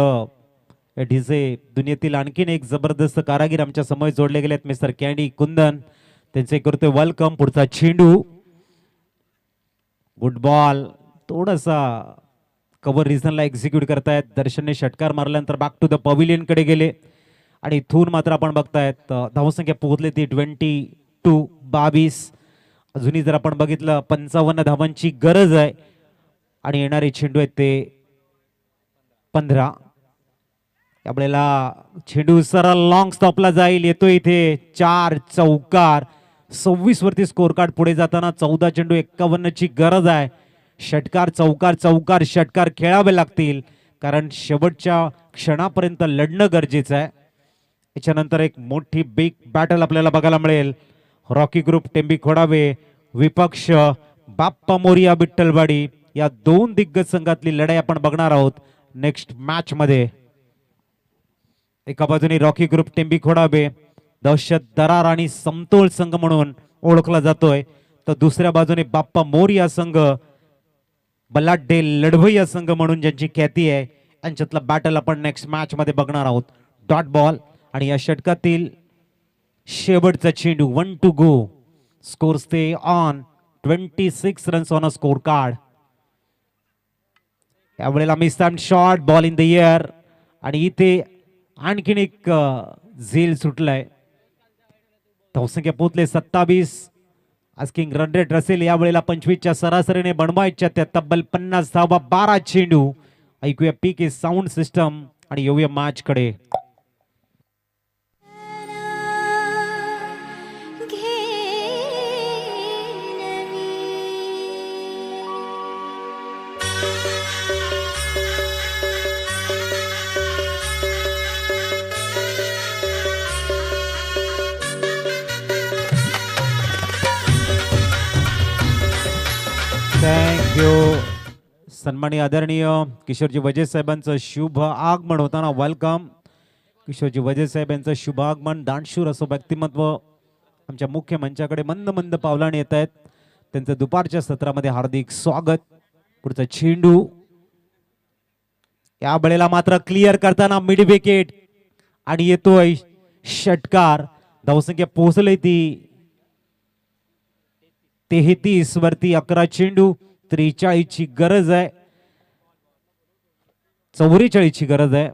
[SPEAKER 8] डीजे दुनियेतील आणखीन एक जबरदस्त कारागीर आमच्या समोर जोडले गेलेत, मिस्टर कॅन्डी कुंदन. त्यांचे करतोय वेलकम. पुढचा चेंडू, गुड बॉल, थोडासा कव्हर रिजनला एक्झिक्यूट करतायत. दर्शनने षटकार मारल्यानंतर बॅक टू द पॅव्हिलियन कडे गेले. आणि इथून मात्र आपण बघतायत धावसंख्या पोहोचली ती 22. अजूनही जर आपण बघितलं 55 धावांची गरज आहे. आणि येणारे चेंडू आहेत ते 15. त्यावेळेला चेंडू सरळ लॉंग स्टॉपला जाईल. येतो इथे 4 चौकार. 26 वरती स्कोर कार्ड पुढे जाताना 14 चेंडू 51 ची गरज आहे. षटकार चौकार चौकार षटकार खेळावे लागतील, कारण शेवटच्या क्षणापर्यंत लढणं गरजेचं आहे. याच्यानंतर एक मोठी बिग बॅटल आपल्याला बघायला मिळेल. रॉकी ग्रुप टेंबी खोडावे विपक्ष बाप्पा मोरिया विठ्ठलवाडी, या दोन दिग्गज संघातली लढाई आपण बघणार आहोत नेक्स्ट मॅच मध्ये. एका बाजूने रॉकी ग्रुप टेंबी खोडावे दहशत, दरार आणि समतोल संघ म्हणून ओळखला जातोय, तर दुसऱ्या बाजूने बाप्पा मोरिया संघ बलाढ्य लढवय्या संघ म्हणून ज्यांची ख्याती आहे, यांच्यातला बॅटल आपण नेक्स्ट मॅच मध्ये बघणार आहोत. डॉट बॉल आणि या षटकातील शेवटचा चेंडू. 1 to go. Score stay on 26 runs on a score card. यावेळेला mistimed shot, ball in the air. आणि इथे आणखीन एक झेल सुटलाय. धावसंख्या पोहोचले 27. आस्किंग रन रेट असेल यावेळेला 25च्या सरासरीने बनवायच्या त्या तब्बल 50 धावा, 12 चेंडू. ऐकूया पीके साऊंड सिस्टम आणि येऊया मॅच कडे. थँक्यू. सन्माननीय आदरणीय किशोरजी वजे साहेबांचं शुभ आगमन होताना वेलकम. किशोरजी वजे साहेब यांचं शुभ आगमन. दानशूर असं व्यक्तिमत्व आमच्या मुख्य मंचाकडे मंद मंद पावलाने येत आहेत. त्यांचं दुपारच्या सत्रामध्ये हार्दिक स्वागत. पुढचा चेंडू या वेळेला मात्र क्लिअर करताना मिड विकेट आणि येतोय षटकार. धावसंख्या पोहोचली ती 33 वरती. 11 चेंडू, 43 ची गरज आहे, 44 ची गरज आहे.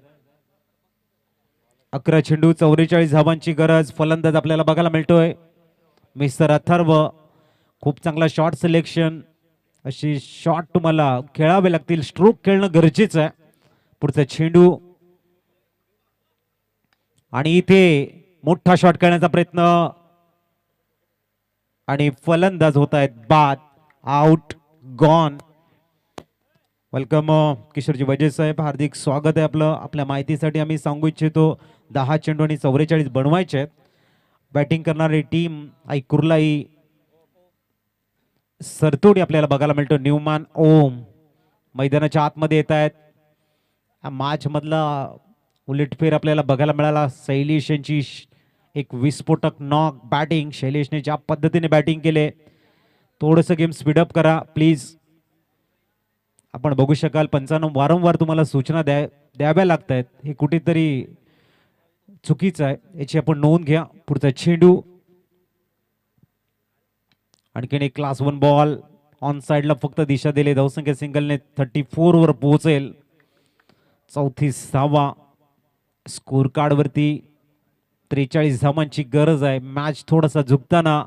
[SPEAKER 8] 11 चेंडू 44 धावांची गरज. फलंदाज आपल्याला बघायला मिळतोय मिस्टर अथर्व. खूप चांगला शॉट सिलेक्शन. अशी शॉट तुम्हाला खेळावे लागतील, स्ट्रोक खेळणं गरजेचं आहे. पुढचा चेंडू आणि इथे मोठा शॉट खेळण्याचा प्रयत्न आणि फलंदाज होत आहेत बाद. Out gone. वेलकम किशोरजी वजे साहेब, हार्दिक स्वागत आहे आपलं. आपल्या माहितीसाठी आम्ही सांगू इच्छितो 10 चेंडू आणि 44 बनवायचे आहेत. बॅटिंग करणारी टीम आई कुर्लाई सरतोडी आपल्याला बघायला मिळतो. न्यूमॅन ओम मैदानाच्या आतमध्ये येत आहेत. मॅच मधला उलटफेर आपल्याला बघायला मिळाला. शैलेश यांची एक विस्फोटक नॉक बॅटिंग. शैलेशने ज्या पद्धतीने बॅटिंग केले, थोडंसं गेम स्पीडअप करा प्लीज. आपण बघू शकाल पंचांनो वारंवार तुम्हाला सूचना द्याव्या लागत आहेत. हे कुठेतरी चुकीचं आहे, याची आपण नोंद घ्या. पुढचा चेंडू आणखीन एक क्लास 1 बॉल. ऑन साइडला फक्त दिशा दिली. धावसंख्या सिंगलने 34 वर पोहोचेल. 34 धावा. स्कोर कार्ड वरती 43 धावांची गरज आहे. मॅच थोडासा झुकताना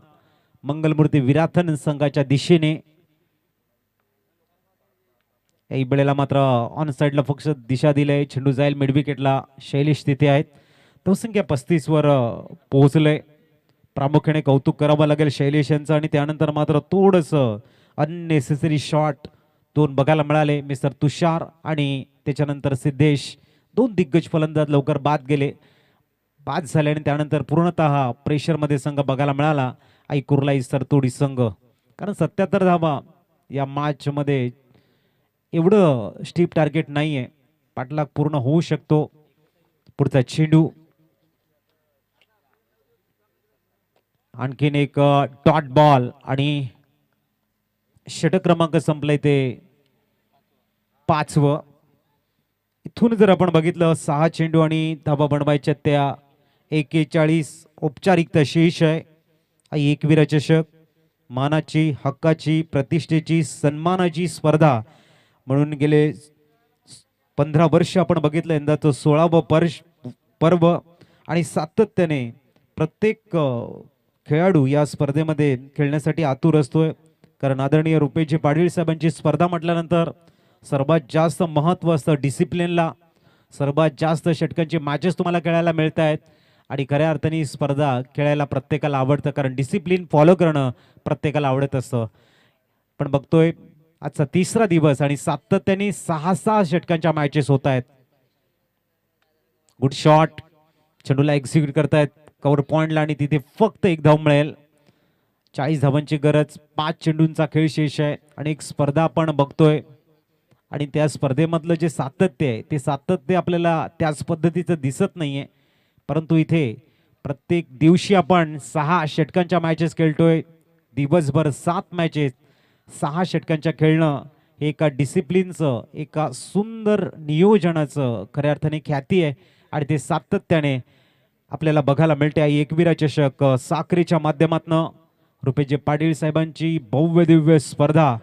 [SPEAKER 8] मंगलमूर्ती विराथन संघाच्या दिशेने. या वेळेला मात्र ऑन साईडला फक्त दिशा दिले, चेंडू जाईल मिड विकेटला, शैलेश तिथे आहेत. धावसंख्या 35 वर पोहोचलंय. प्रामुख्याने कौतुक करावं लागेल शैलेश यांचं. आणि त्यानंतर मात्र थोडंसं अननेसेसरी शॉट 2 बघायला मिळाले. मिस्टर तुषार आणि त्याच्यानंतर सिद्धेश, 2 दिग्गज फलंदाज लवकर बाद गेले, बाद झाले. आणि त्यानंतर पूर्णतः प्रेशरमध्ये संघ बघायला मिळाला आई कुर्लाई सरतोडी संघ. कारण 77 धावा या मॅचमध्ये एवढं स्टीप टार्गेट नाही आहे, पाठलाग पूर्ण होऊ शकतो. पुढचा चेंडू, आणखीन एक डॉट बॉल आणि षटक क्रमांक संपलाय ते 5वं. इथून जर आपण बघितलं 6 चेंडू आणि धावा बनवायच्या त्या 41. औपचारिकता शेष आहे. आई एकविरा चषक मानाची, हक्काची, प्रतिष्ठेची, सन्मानाची स्पर्धा म्हणून गेले 15 वर्ष आपण बघितलं. यंदाचं 16वं पर्व आणि सातत्याने प्रत्येक खेळाडू या स्पर्धेमध्ये खेळण्यासाठी आतुर असतोय. कारण आदरणीय रुपेशजी पाटील साहेबांची स्पर्धा म्हटल्यानंतर सर्वात जास्त महत्त्व असतं डिसिप्लिनला. सर्वात जास्त षटकांची मॅचेस तुम्हाला खेळायला मिळत आहेत आणि खऱ्या अर्थाने ही स्पर्धा खेळायला प्रत्येकाला आवडतं, कारण डिसिप्लिन फॉलो करणं प्रत्येकाला आवडत असतं. पण बघतोय आजचा 3रा दिवस आणि सातत्याने 6 षटकांच्या मॅचेस होत आहेत. गुड शॉट, चेंडूला एक्झिक्यूट करतायत कव्हर पॉइंटला आणि तिथे फक्त 1 धाव मिळेल. 40 धावांची गरज, 5 चेंडूंचा खेळ शेष आहे आणि एक स्पर्धा आपण बघतोय. आणि त्या स्पर्धेमधलं जे सातत्य आहे ते सातत्य आपल्याला त्याच पद्धतीचं दिसत नाहीये. परंतु इथे प्रत्येक दिवशी आपण 6 षटकांच्या मॅचेस खेळतोय. दिवसभर 7 मॅचेस, 6 षटकांच्या खेळणं हे एका डिसिप्लिनचं, एका सुंदर नियोजनाचं खऱ्या अर्थाने ख्याती आहे आणि ते सातत्याने आपल्याला बघायला मिळते. आई एकविरा चषक साखरेच्या माध्यमातून रुपेशजी पाटील साहेबांची भव्य दिव्य स्पर्धा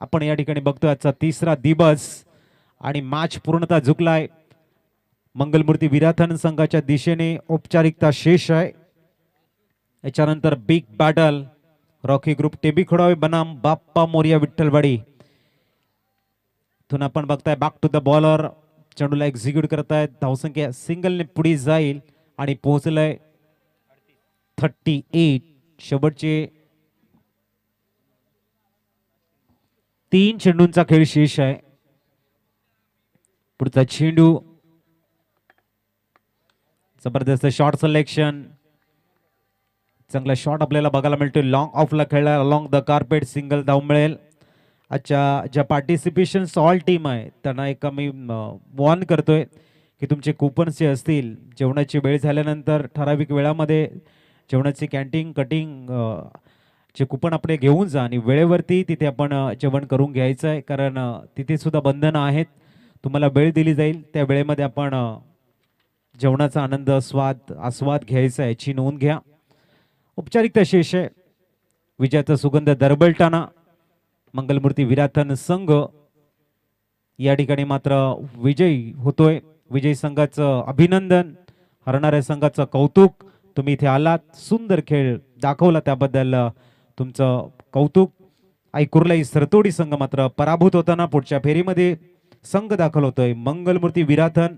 [SPEAKER 8] आपण या ठिकाणी बघतोय. आजचा 3रा दिवस आणि मॅच पूर्णतः झुकलाय. मंगलमूर्ती विराथन संघाच्या दिशेने औपचारिकता शेष आहे. याच्यानंतर बिग बॅटल रॉकी ग्रुप टेबी खोडावे बनाम बाप्पा मोरिया विठ्ठलवाडी. इथून आपण बघताय बॅक टू द बॉलर, चेंडूला एक्झिक्यूट करतायत. धावसंख्या सिंगलने पुढे जाईल आणि पोहोचलंय 38. शेवटचे 3 चेंडूंचा खेळ शेष आहे. पुढचा चेंडू, जबरदस्त शॉट सिलेक्शन, चांगला शॉट आपल्याला बघायला मिळतोय. लॉंग ऑफला खेळला, अलॉंग द कार्पेट, सिंगल धाव मिळेल. अच्छा, ज्या पार्टिसिपेशन ऑल टीम आहे त्यांना एक मी वॉर्न करतोय की तुमचे कुपन्स जे असतील, जेवणाची वेळ झाल्यानंतर ठराविक वेळामध्ये जेवणाची कॅन्टीन कटिंग चे कुपन आपण घेऊन जा आणि वेळेवरती तिथे आपण जेवण करून घ्यायचं आहे. कारण तिथे सुद्धा बंधनं आहेत. तुम्हाला वेळ दिली जाईल त्या वेळेमध्ये आपण जेवणाचा आनंद आस्वाद घ्यायचा आहे, याची नोंद घ्या. औपचारिकता शेष आहे. विजयाचा सुगंध दरबलताना मंगलमूर्ती विराथन संघ या ठिकाणी मात्र विजयी होतोय. विजयी संघाचं अभिनंदन, हरणाऱ्या संघाचं कौतुक. तुम्ही इथे आलात, सुंदर खेळ दाखवला, त्याबद्दल तुमचं कौतुक. आई कुर्लाई सरतोडी संघ मात्र पराभूत होताना पुढच्या फेरीमध्ये संघ दाखल होतोय मंगलमूर्ती विराथन.